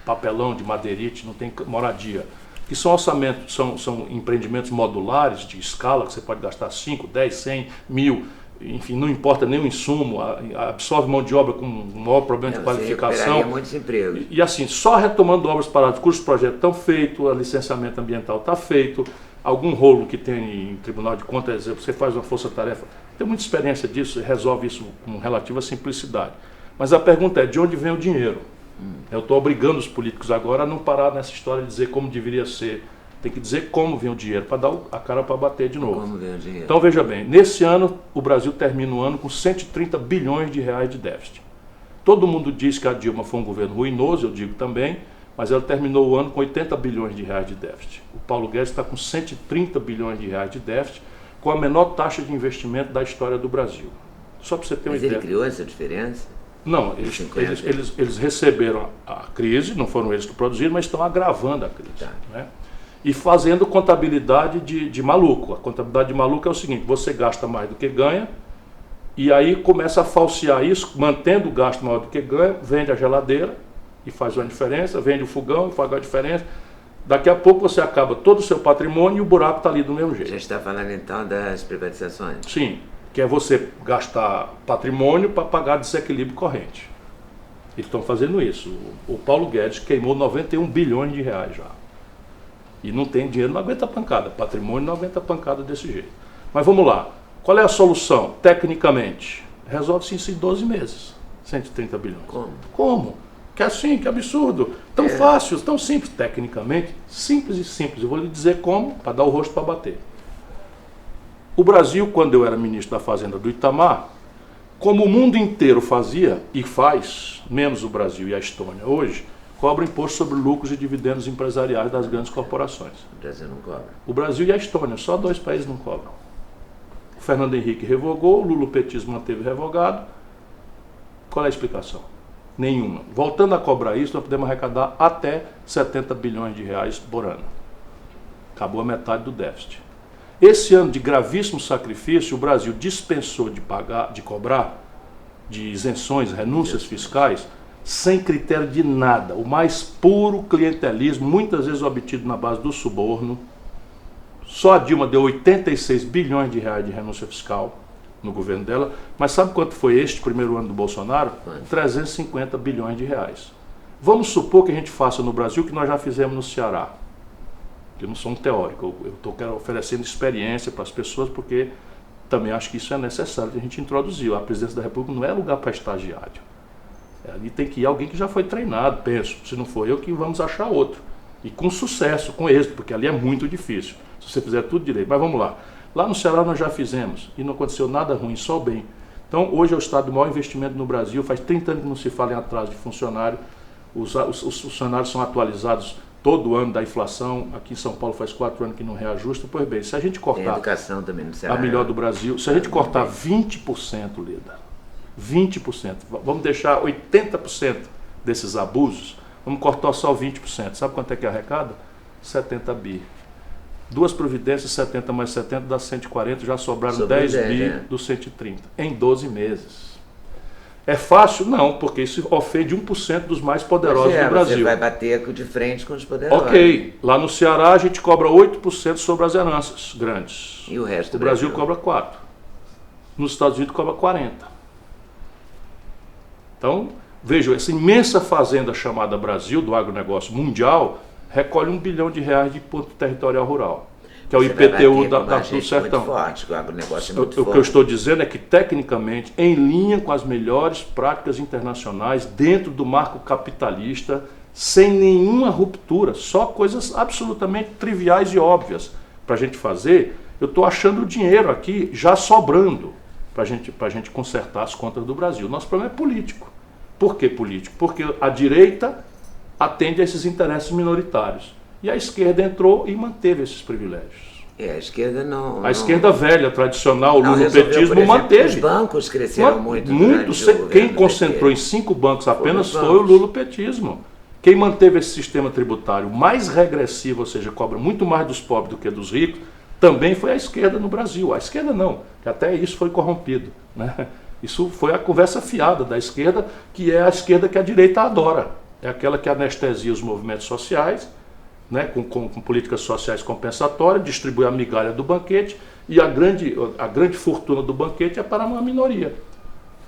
Speaker 1: papelão, de madeirite, não tem moradia. Que são orçamentos, são empreendimentos modulares de escala, que você pode gastar 5, 10, 100, 1000, enfim, não importa nem o insumo, absorve mão de obra com um maior problema de qualificação.
Speaker 2: Muitos empregos.
Speaker 1: E assim, só retomando obras paradas, cujos projetos estão feitos, o licenciamento ambiental está feito, algum rolo que tem em Tribunal de Contas, você faz uma força-tarefa, tem muita experiência disso, resolve isso com relativa simplicidade. Mas a pergunta é, de onde vem o dinheiro? Eu estou obrigando os políticos agora a não parar nessa história de dizer como deveria ser. Tem que dizer como vem o dinheiro, para dar a cara para bater de novo.
Speaker 2: Como vem o dinheiro?
Speaker 1: Então veja bem, nesse ano o Brasil termina o ano com 130 bilhões de reais de déficit. Todo mundo diz que a Dilma foi um governo ruinoso, eu digo também, mas ela terminou o ano com 80 bilhões de reais de déficit. O Paulo Guedes está com 130 bilhões de reais de déficit, com a menor taxa de investimento da história do Brasil. Só para você ter uma ideia.
Speaker 2: Mas ele criou essa diferença?
Speaker 1: Não, eles receberam a crise, não foram eles que produziram, mas estão agravando a crise.
Speaker 2: Tá.
Speaker 1: Né? E fazendo contabilidade de maluco. A contabilidade de maluco é o seguinte, você gasta mais do que ganha, e aí começa a falsear isso, mantendo o gasto maior do que ganha, vende a geladeira e faz uma diferença, vende o fogão e faz uma diferença. Daqui a pouco você acaba todo o seu patrimônio e o buraco está ali do mesmo jeito.
Speaker 2: Já está falando então das privatizações?
Speaker 1: Sim. Que é você gastar patrimônio para pagar desequilíbrio corrente. Eles estão fazendo isso. O Paulo Guedes queimou 91 bilhões de reais já. E não tem dinheiro, não aguenta pancada. Patrimônio não aguenta pancada desse jeito. Mas vamos lá. Qual é a solução? Tecnicamente, resolve-se isso em 12 meses. 130 bilhões. Como? Que assim, que absurdo. Tão fácil, tão simples. Tecnicamente, simples e simples. Eu vou lhe dizer como, para dar o rosto para bater. O Brasil, quando eu era ministro da Fazenda do Itamar, como o mundo inteiro fazia e faz, menos o Brasil e a Estônia hoje, cobra imposto sobre lucros e dividendos empresariais das grandes corporações.
Speaker 2: O Brasil não cobra.
Speaker 1: O Brasil e a Estônia, só 2 países não cobram. O Fernando Henrique revogou, o lulopetismo manteve revogado. Qual é a explicação? Nenhuma. Voltando a cobrar isso, nós podemos arrecadar até 70 bilhões de reais por ano. Acabou a metade do déficit. Esse ano de gravíssimo sacrifício, o Brasil dispensou de cobrar de isenções, renúncias fiscais, sem critério de nada. O mais puro clientelismo, muitas vezes obtido na base do suborno. Só a Dilma deu 86 bilhões de reais de renúncia fiscal no governo dela. Mas sabe quanto foi este primeiro ano do Bolsonaro? 350 bilhões de reais. Vamos supor que a gente faça no Brasil o que nós já fizemos no Ceará. Eu não sou um teórico, eu estou oferecendo experiência para as pessoas, porque também acho que isso é necessário que a gente introduzir. A presidência da República não é lugar para estagiário. Ali tem que ir alguém que já foi treinado, penso. Se não for eu, que vamos achar outro. E com sucesso, com êxito, porque ali é muito difícil, se você fizer tudo direito. Mas vamos lá. Lá no Ceará nós já fizemos, e não aconteceu nada ruim, só bem. Então, hoje é o estado do maior investimento no Brasil, faz 30 anos que não se fala em atraso de funcionário, os funcionários são atualizados todo ano da inflação, aqui em São Paulo faz 4 anos que não reajusta. Pois bem, se a gente cortar
Speaker 2: a educação também no Ceará,
Speaker 1: a melhor do Brasil, se a gente cortar 20%, Leda, 20%, vamos deixar 80% desses abusos, vamos cortar só 20%. Sabe quanto é que arrecada? 70 bi. 2 providências, 70 mais 70 dá 140, já sobraram 10 bi dos 130, em 12 meses. É fácil? Não, porque isso ofende 1% dos mais poderosos do Brasil.
Speaker 2: Você vai bater de frente com os poderosos.
Speaker 1: Ok, lá no Ceará a gente cobra 8% sobre as heranças grandes.
Speaker 2: E o resto
Speaker 1: do Brasil cobra 4%. Nos Estados Unidos cobra 40%. Então, vejam, essa imensa fazenda chamada Brasil, do agronegócio mundial, recolhe R$1 bilhão de ponto territorial rural, que é o IPTU do sertão.
Speaker 2: Muito forte, o agronegócio é muito forte.
Speaker 1: O que eu estou dizendo é que, tecnicamente, em linha com as melhores práticas internacionais, dentro do marco capitalista, sem nenhuma ruptura, só coisas absolutamente triviais e óbvias para a gente fazer, eu estou achando o dinheiro aqui já sobrando para a gente consertar as contas do Brasil. Nosso problema é político. Por que político? Porque a direita atende a esses interesses minoritários. E a esquerda entrou e manteve esses privilégios.
Speaker 2: A esquerda não...
Speaker 1: A esquerda velha, tradicional, o lulopetismo manteve.
Speaker 2: Os bancos cresceram muito.
Speaker 1: Quem concentrou em 5 bancos apenas foi o lulopetismo. Quem manteve esse sistema tributário mais regressivo, ou seja, cobra muito mais dos pobres do que dos ricos, também foi a esquerda no Brasil. A esquerda não, que até isso foi corrompido, né? Isso foi a conversa fiada da esquerda, que é a esquerda que a direita adora. É aquela que anestesia os movimentos sociais, né, com políticas sociais compensatórias, distribui a migalha do banquete, e a grande fortuna do banquete é para uma minoria.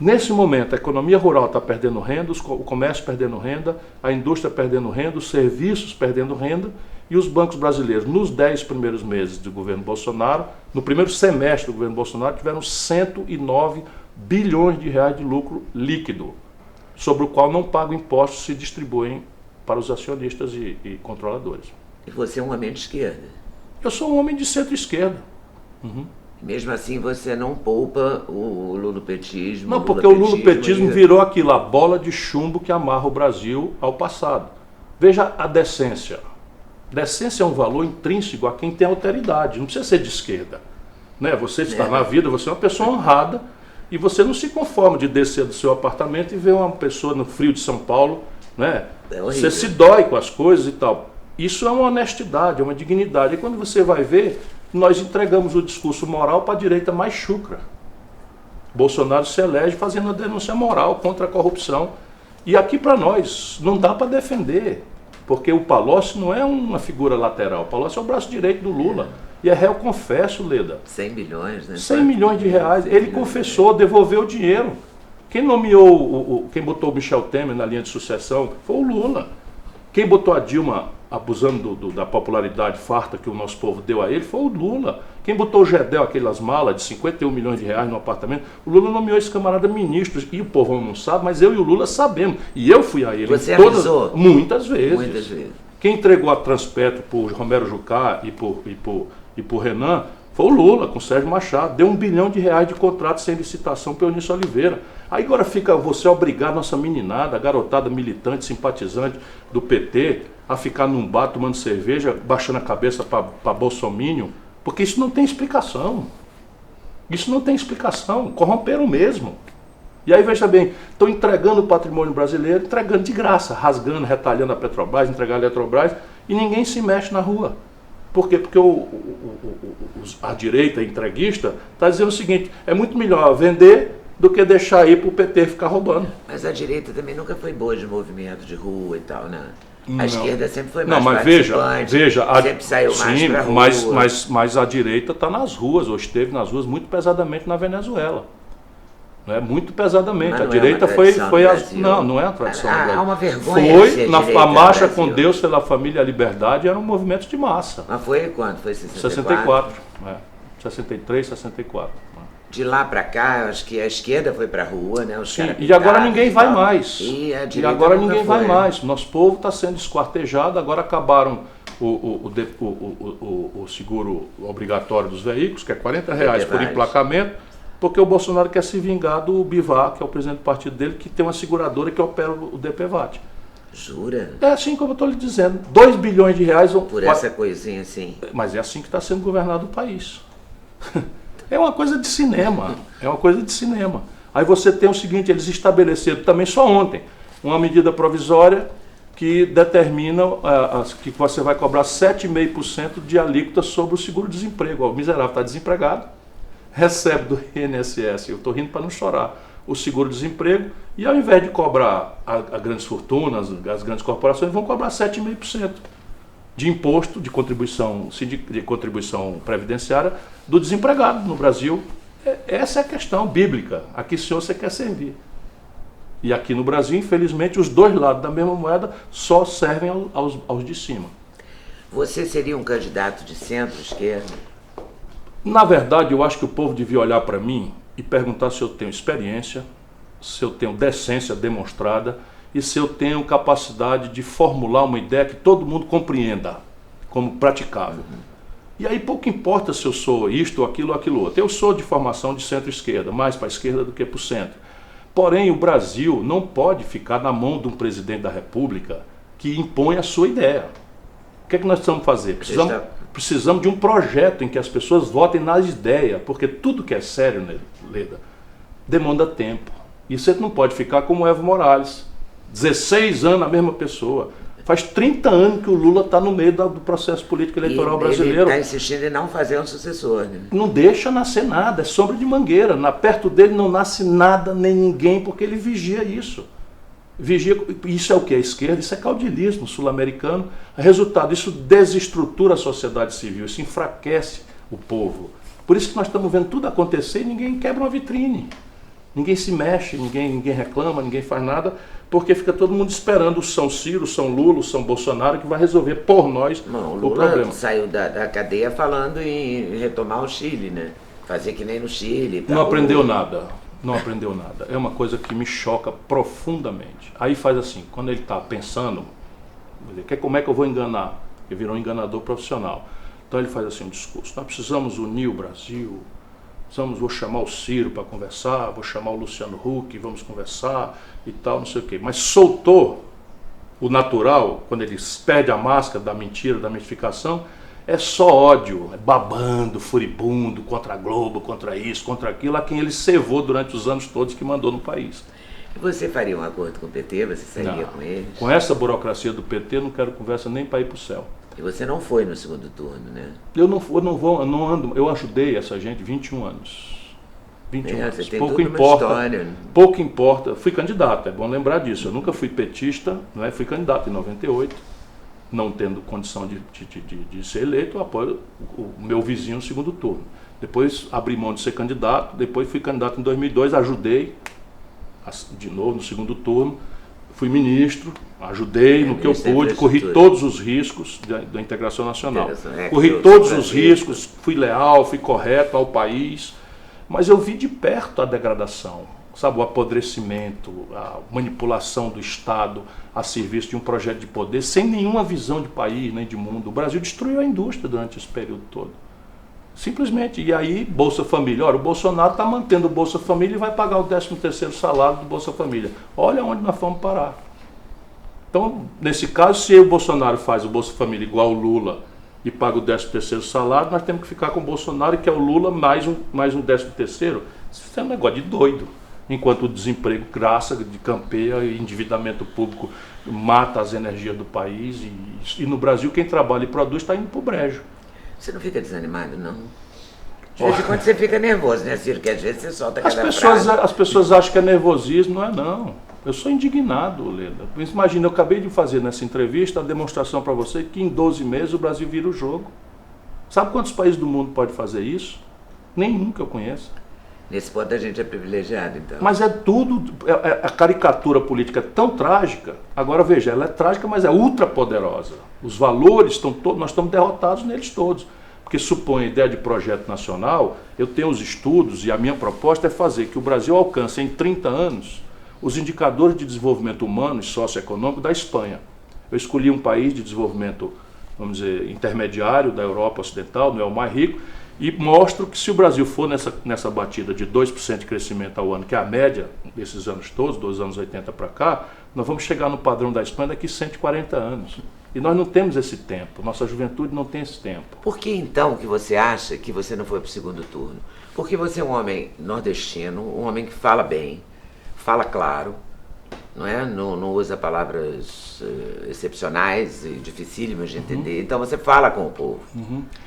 Speaker 1: Nesse momento, a economia rural está perdendo renda, o comércio perdendo renda, a indústria perdendo renda, os serviços perdendo renda, e os bancos brasileiros, nos 10 primeiros meses do governo Bolsonaro, no primeiro semestre do governo Bolsonaro, tiveram 109 bilhões de reais de lucro líquido, sobre o qual não pagam impostos, se distribuem para os acionistas e controladores.
Speaker 2: E você é um homem de esquerda?
Speaker 1: Eu sou um homem de centro-esquerda. Uhum.
Speaker 2: Mesmo assim você não poupa o lulopetismo?
Speaker 1: Não, porque o lulopetismo virou aquilo, a bola de chumbo que amarra o Brasil ao passado. Veja a decência. Decência é um valor intrínseco a quem tem alteridade, não precisa ser de esquerda. Né? Você está na vida, você é uma pessoa honrada, e você não se conforma de descer do seu apartamento e ver uma pessoa no frio de São Paulo, né? Você se dói com as coisas e tal. Isso é uma honestidade, é uma dignidade. E quando você vai ver, nós entregamos o discurso moral para a direita mais chucra. Bolsonaro se elege fazendo a denúncia moral contra a corrupção. E aqui para nós não dá para defender, porque o Palocci não é uma figura lateral. O Palocci é o braço direito do Lula. E é réu confesso, Leda.
Speaker 2: 100 bilhões, né?
Speaker 1: 100 milhões de reais. Ele confessou, devolveu o dinheiro. Quem nomeou, quem botou o Michel Temer na linha de sucessão foi o Lula. Quem botou a Dilma, abusando da popularidade farta que o nosso povo deu a ele, foi o Lula. Quem botou o Gedel, aquelas malas de 51 milhões de reais no apartamento, o Lula nomeou esse camarada ministro. E o povo não sabe, mas eu e o Lula sabemos. E eu fui a ele.
Speaker 2: Você avisou?
Speaker 1: Muitas vezes.
Speaker 2: Muitas vezes.
Speaker 1: Quem entregou a Transpetro por Romero Jucá e por Renan foi o Lula, com Sérgio Machado. Deu R$1 bilhão de contrato sem licitação para Eunice Oliveira. Aí agora fica você obrigar nossa meninada, a garotada militante, simpatizante do PT, a ficar num bar tomando cerveja, baixando a cabeça para Bolsominion, porque isso não tem explicação. Isso não tem explicação. Corromperam mesmo. E aí, veja bem, estão entregando o patrimônio brasileiro, entregando de graça, rasgando, retalhando a Petrobras, entregando a Eletrobras, e ninguém se mexe na rua. Por quê? Porque a direita entreguista está dizendo o seguinte, é muito melhor vender do que deixar aí para o PT ficar roubando.
Speaker 2: Mas a direita também nunca foi boa de movimento de rua e tal, né?
Speaker 1: Não.
Speaker 2: A esquerda sempre foi mais
Speaker 1: participante,
Speaker 2: sempre saiu mais para rua.
Speaker 1: Mas a direita está nas ruas, ou esteve nas ruas muito pesadamente na Venezuela. Né? Muito pesadamente.
Speaker 2: Mas
Speaker 1: a
Speaker 2: não
Speaker 1: direita
Speaker 2: é uma
Speaker 1: foi
Speaker 2: não
Speaker 1: é a tradição.
Speaker 2: Há uma vergonha.
Speaker 1: Foi a marcha com Deus pela família e a liberdade, era um movimento de massa.
Speaker 2: Mas foi quando? Foi 64?
Speaker 1: 64, 63, 64.
Speaker 2: De lá para cá, eu acho que a esquerda foi para a rua, né? Os
Speaker 1: Sim, e agora ninguém vai mais.
Speaker 2: E
Speaker 1: agora ninguém vai mais. Nosso povo está sendo esquartejado, agora acabaram o seguro obrigatório dos veículos, que é R$40 por emplacamento. porque o Bolsonaro quer se vingar do Bivar, que é o presidente do partido dele, que tem uma seguradora que opera o DPVAT.
Speaker 2: Jura?
Speaker 1: É assim como eu estou lhe dizendo, 2 bilhões de reais...
Speaker 2: Por essa coisinha assim.
Speaker 1: Mas é assim que está sendo governado o país. É uma coisa de cinema, é uma coisa de cinema. Aí você tem o seguinte, eles estabeleceram também só ontem, uma medida provisória que determina que você vai cobrar 7,5% de alíquota sobre o seguro-desemprego. O miserável está desempregado, recebe do INSS, eu estou rindo para não chorar, o seguro-desemprego, e ao invés de cobrar a grandes fortunas, as grandes corporações, vão cobrar 7,5% de imposto, de contribuição previdenciária do desempregado no Brasil. Essa é a questão bíblica, a que o senhor você quer servir. E aqui no Brasil, infelizmente, os dois lados da mesma moeda só servem aos de cima.
Speaker 2: Você seria um candidato de centro-esquerda?
Speaker 1: Na verdade, eu acho que o povo devia olhar para mim e perguntar se eu tenho experiência, se eu tenho decência demonstrada e se eu tenho capacidade de formular uma ideia que todo mundo compreenda como praticável. E aí pouco importa se eu sou isto, aquilo ou aquilo outro. Eu sou de formação de centro-esquerda, mais para a esquerda do que para o centro. Porém, o Brasil não pode ficar na mão de um presidente da República que impõe a sua ideia. O que é que nós precisamos fazer? Precisamos de um projeto em que as pessoas votem nas ideias, porque tudo que é sério, Leda, demanda tempo. E você não pode ficar como Evo Morales, 16 anos a mesma pessoa. Faz 30 anos que o Lula está no meio do processo político eleitoral brasileiro.
Speaker 2: Ele está insistindo em não fazer um sucessor. Né?
Speaker 1: Não deixa nascer nada, é sombra de mangueira. Perto dele não nasce nada, nem ninguém, porque ele vigia isso. Isso é o que? A esquerda, isso é caudilismo sul-americano. Resultado, isso desestrutura a sociedade civil, isso enfraquece o povo. Por isso que nós estamos vendo tudo acontecer e ninguém quebra uma vitrine. Ninguém se mexe, ninguém reclama, ninguém faz nada, porque fica todo mundo esperando o São Ciro, o São Lula, o São Bolsonaro, que vai resolver por nós
Speaker 2: o
Speaker 1: problema.
Speaker 2: Lula saiu da cadeia falando em retomar o Chile, né? Fazer que nem no Chile.
Speaker 1: Não aprendeu nada, não aprendeu nada. É uma coisa que me choca profundamente. Aí faz assim, quando ele está pensando, como é que eu vou enganar? Ele virou um enganador profissional. Então ele faz assim um discurso, nós precisamos unir o Brasil, vou chamar o Ciro para conversar, vou chamar o Luciano Huck, vamos conversar e tal, não sei o quê. Mas soltou o natural, quando ele perde a máscara da mentira, da mitificação, é só ódio, é babando, furibundo, contra a Globo, contra isso, contra aquilo, a quem ele cevou durante os anos todos que mandou no país.
Speaker 2: Você faria um acordo com o PT? Você sairia com eles?
Speaker 1: Com essa burocracia do PT, não quero conversa nem para ir para o céu.
Speaker 2: E você não foi no segundo turno, né?
Speaker 1: Eu não ando, eu ajudei essa gente 21 anos. 21 anos.
Speaker 2: Você tem pouco importa, uma história.
Speaker 1: Pouco importa. Fui candidato, é bom lembrar disso. Eu nunca fui petista, não é? Fui candidato em 98, não tendo condição de ser eleito, eu apoio o meu vizinho no segundo turno. Depois abri mão de ser candidato, depois fui candidato em 2002, ajudei de novo no segundo turno. Fui ministro, ajudei no que eu pude, corri todos os riscos da integração nacional. Corri todos os riscos, fui leal, fui correto ao país, mas eu vi de perto a degradação, sabe, o apodrecimento, a manipulação do Estado a serviço de um projeto de poder, sem nenhuma visão de país nem de mundo. O Brasil destruiu a indústria durante esse período todo. Simplesmente. E aí, Bolsa Família. Olha, o Bolsonaro está mantendo o Bolsa Família e vai pagar o 13º salário do Bolsa Família. Olha onde nós vamos parar. Então, nesse caso, se o Bolsonaro faz o Bolsa Família igual o Lula e paga o 13º salário, nós temos que ficar com o Bolsonaro, que é o Lula, mais um 13º. Isso é um negócio de doido. Enquanto o desemprego graça de campeia e endividamento público mata as energias do país. E no Brasil, quem trabalha e produz está indo para o brejo.
Speaker 2: Você não fica desanimado, não? De vez em quando você fica nervoso, né, Ciro? Que às vezes você solta cada frase.
Speaker 1: As pessoas acham que é nervosismo, não é não. Eu sou indignado, Leda. Imagina, eu acabei de fazer nessa entrevista a demonstração para você que em 12 meses o Brasil vira o jogo. Sabe quantos países do mundo podem fazer isso? Nenhum que eu conheça.
Speaker 2: Nesse ponto a gente é privilegiado, então.
Speaker 1: Mas é tudo, a caricatura política é tão trágica. Agora veja, ela é trágica, mas é ultra poderosa. Os valores estão todos, nós estamos derrotados neles todos. Porque supõe a ideia de projeto nacional, eu tenho os estudos e a minha proposta é fazer que o Brasil alcance em 30 anos os indicadores de desenvolvimento humano e socioeconômico da Espanha. Eu escolhi um país de desenvolvimento, vamos dizer, intermediário da Europa Ocidental, não é o mais rico, E mostro que se o Brasil for nessa batida de 2% de crescimento ao ano, que é a média desses anos todos, dos anos 80 para cá, nós vamos chegar no padrão da Espanha daqui 140 anos. E nós não temos esse tempo, nossa juventude não tem esse tempo.
Speaker 2: Por que então que você acha que você não foi para o segundo turno? Porque você é um homem nordestino, um homem que fala bem, fala claro, não é? Não usa palavras excepcionais e dificílimas de entender. Então você fala com o povo.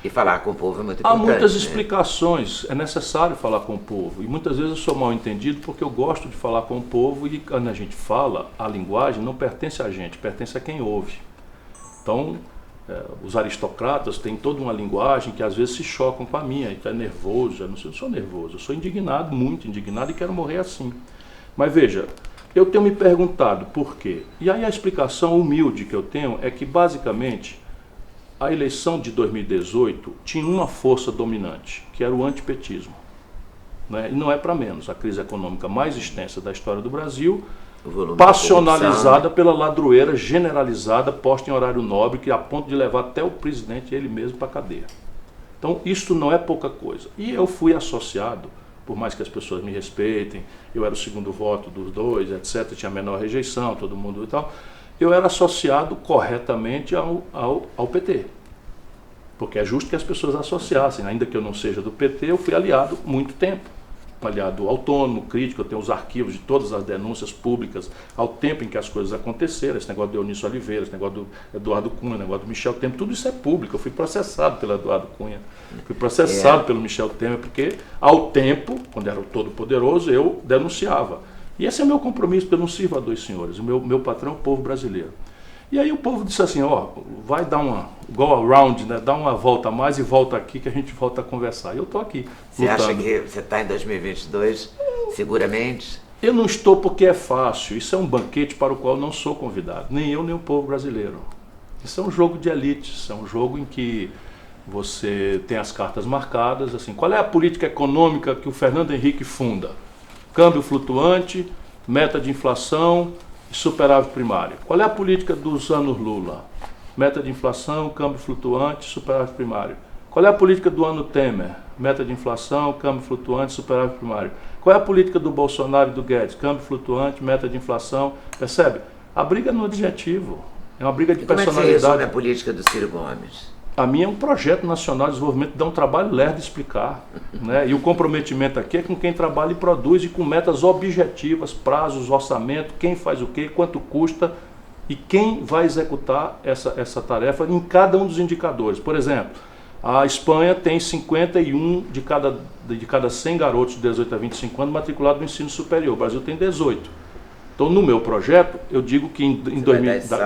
Speaker 2: E falar com o povo é muito importante.
Speaker 1: Há muitas explicações, é necessário falar com o povo. E muitas vezes eu sou mal entendido porque eu gosto de falar com o povo e quando a gente fala, a linguagem não pertence a gente, pertence a quem ouve. Então, os aristocratas têm toda uma linguagem que às vezes se chocam com a minha. Então é nervoso, eu não sou nervoso, eu sou indignado, muito indignado e quero morrer assim. Mas veja, eu tenho me perguntado por quê. E aí a explicação humilde que eu tenho é que basicamente a eleição de 2018 tinha uma força dominante, que era o antipetismo. Né? E não é para menos, a crise econômica mais extensa da história do Brasil, passionalizada pela ladroeira generalizada, posta em horário nobre, que a ponto de levar até o presidente ele mesmo para a cadeia. Então isso não é pouca coisa. E eu fui associado, por mais que as pessoas me respeitem, eu era o segundo voto dos dois, etc., tinha menor rejeição, todo mundo e tal, eu era associado corretamente ao PT. Porque é justo que as pessoas associassem, ainda que eu não seja do PT, eu fui aliado muito tempo. Aliado autônomo, crítico, eu tenho os arquivos de todas as denúncias públicas ao tempo em que as coisas aconteceram, esse negócio do Eunício Oliveira, esse negócio do Eduardo Cunha, o negócio do Michel Temer, tudo isso é público. Eu fui processado pelo Eduardo Cunha, fui processado pelo Michel Temer, porque ao tempo, quando era o todo-poderoso, eu denunciava. E esse é o meu compromisso, porque eu não sirvo a dois senhores, o meu patrão é o povo brasileiro. E aí o povo disse assim, vai dar go around, né? Dá uma volta a mais e volta aqui que a gente volta a conversar. E eu estou aqui
Speaker 2: Você lutando. Acha que você está em 2022, seguramente?
Speaker 1: Eu não estou porque é fácil. Isso é um banquete para o qual eu não sou convidado. Nem eu, nem o povo brasileiro. Isso é um jogo de elites. É um jogo em que você tem as cartas marcadas. Assim, qual é a política econômica que o Fernando Henrique funda? Câmbio flutuante, meta de inflação, superávit primário. Qual é a política dos anos Lula? Meta de inflação, câmbio flutuante, superávit primário. Qual é a política do ano Temer? Meta de inflação, câmbio flutuante, superávit primário. Qual é a política do Bolsonaro e do Guedes? Câmbio flutuante, meta de inflação. Percebe? A briga no adjetivo. É uma briga de personalidade.
Speaker 2: Como é que você resume a política do Ciro Gomes?
Speaker 1: A minha é um projeto nacional de desenvolvimento que dá um trabalho lerdo de explicar. Né? E o comprometimento aqui é com quem trabalha e produz e com metas objetivas, prazos, orçamento, quem faz o quê, quanto custa e quem vai executar essa tarefa em cada um dos indicadores. Por exemplo, a Espanha tem 51 de cada 100 garotos de 18 a 25 anos matriculados no ensino superior. O Brasil tem 18. Então, no meu projeto, eu digo que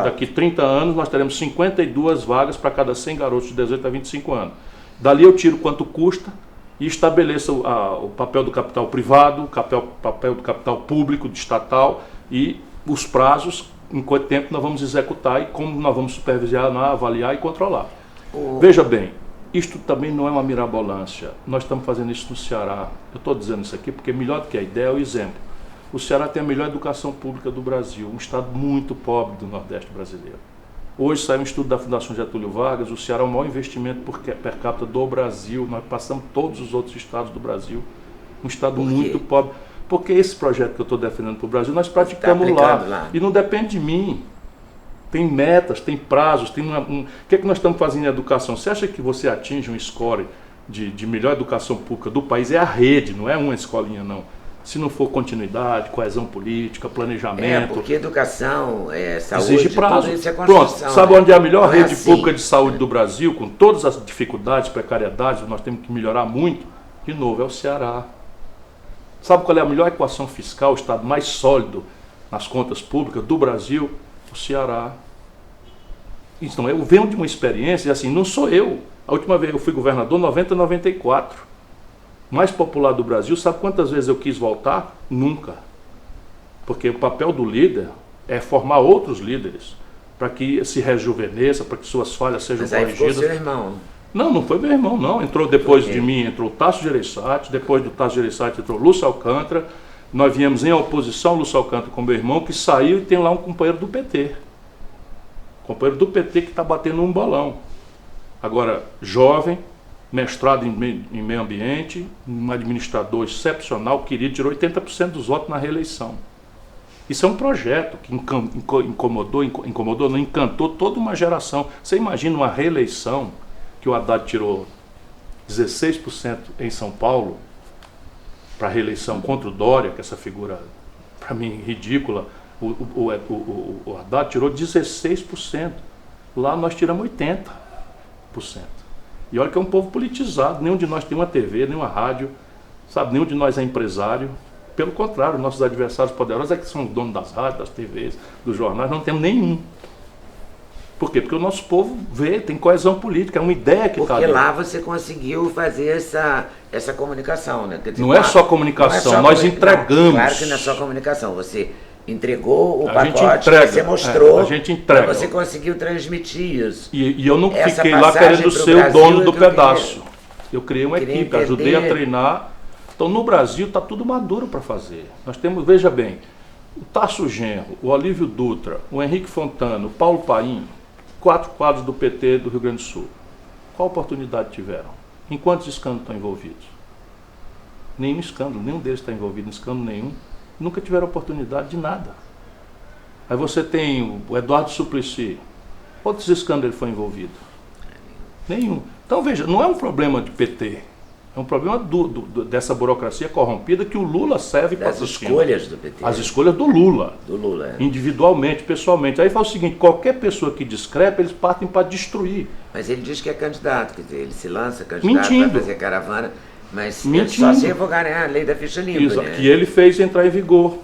Speaker 1: daqui 30 anos nós teremos 52 vagas para cada 100 garotos de 18 a 25 anos. Dali eu tiro quanto custa e estabeleço o papel do capital privado, o papel do capital público, do estatal e os prazos, em quanto tempo nós vamos executar e como nós vamos supervisionar, avaliar e controlar. Veja bem, isto também não é uma mirabolância. Nós estamos fazendo isso no Ceará. Eu estou dizendo isso aqui porque melhor do que a ideia é o exemplo. O Ceará tem a melhor educação pública do Brasil, um estado muito pobre do Nordeste brasileiro. Hoje sai um estudo da Fundação Getúlio Vargas, o Ceará é o maior investimento per capita do Brasil, nós passamos todos os outros estados do Brasil, um estado muito pobre. Porque esse projeto que eu estou defendendo para o Brasil, nós praticamos lá, e não depende de mim. Tem metas, tem prazos, tem o que é que nós estamos fazendo em educação? Você acha que você atinge um score de melhor educação pública do país? É a rede, não é uma escolinha não. Se não for continuidade, coesão política, planejamento...
Speaker 2: porque educação, saúde,
Speaker 1: exige prazo.
Speaker 2: Tudo isso é construção.
Speaker 1: Pronto, sabe onde é a melhor rede pública de saúde do Brasil, com todas as dificuldades, precariedades, nós temos que melhorar muito? De novo, é o Ceará. Sabe qual é a melhor equação fiscal, o estado mais sólido nas contas públicas do Brasil? O Ceará. Então, eu venho de uma experiência, e assim, não sou eu. A última vez que eu fui governador, 90, 94. Mais popular do Brasil, sabe quantas vezes eu quis voltar? Nunca. Porque o papel do líder é formar outros líderes, para que se rejuvenesça, para que suas falhas sejam corrigidas.
Speaker 2: Mas aí ficou seu irmão.
Speaker 1: Não foi meu irmão, não. Entrou depois de mim, entrou o Tasso Gereissati, depois do Tasso Gereissati entrou Lúcio Alcântara. Nós viemos em oposição, Lúcio Alcântara com meu irmão, que saiu e tem lá um companheiro do PT. Companheiro do PT que está batendo um bolão. Agora, jovem, mestrado em meio ambiente, um administrador excepcional, querido, tirou 80% dos votos na reeleição. Isso é um projeto que encantou toda uma geração. Você imagina uma reeleição que o Haddad tirou 16% em São Paulo para a reeleição contra o Dória, que é essa figura, para mim, ridícula. O Haddad tirou 16%. Lá nós tiramos 80%. E olha que é um povo politizado. Nenhum de nós tem uma TV, nenhuma rádio, sabe? Nenhum de nós é empresário. Pelo contrário, nossos adversários poderosos é que são os donos das rádios, das TVs, dos jornais. Não temos nenhum. Por quê? Porque o nosso povo tem coesão política, é uma ideia que está ali.
Speaker 2: Porque lá você conseguiu fazer essa comunicação, né? Quer dizer,
Speaker 1: não é só comunicação, nós entregamos.
Speaker 2: Não, claro que não é só comunicação, você entregou o pacote, você mostrou,
Speaker 1: a gente entrega.
Speaker 2: Você conseguiu transmitir isso.
Speaker 1: E eu não fiquei lá querendo ser o dono do pedaço. Eu criei uma equipe, ajudei a treinar. Então no Brasil está tudo maduro para fazer. Nós temos, veja bem, o Tasso Genro, o Olívio Dutra, o Henrique Fontana, o Paulo Paim, 4 quadros do PT do Rio Grande do Sul. Qual oportunidade tiveram? Em quantos escândalos estão envolvidos? Nenhum escândalo, nenhum deles está envolvido em escândalo nenhum. Nunca tiveram oportunidade de nada. Aí você tem o Eduardo Suplicy. Quantos escândalos ele foi envolvido? Nenhum. Então veja, não é um problema de PT. É um problema dessa burocracia corrompida que o Lula serve para
Speaker 2: as escolhas do PT.
Speaker 1: As escolhas do Lula.
Speaker 2: Do Lula, é.
Speaker 1: Individualmente, pessoalmente. Aí fala o seguinte, qualquer pessoa que discrepa, eles partem para destruir.
Speaker 2: Mas ele diz que é candidato, quer dizer, ele se lança candidato
Speaker 1: Mentindo.
Speaker 2: para fazer caravana, mas só se revogarem a lei da ficha limpa. Né?
Speaker 1: Que ele fez entrar em vigor.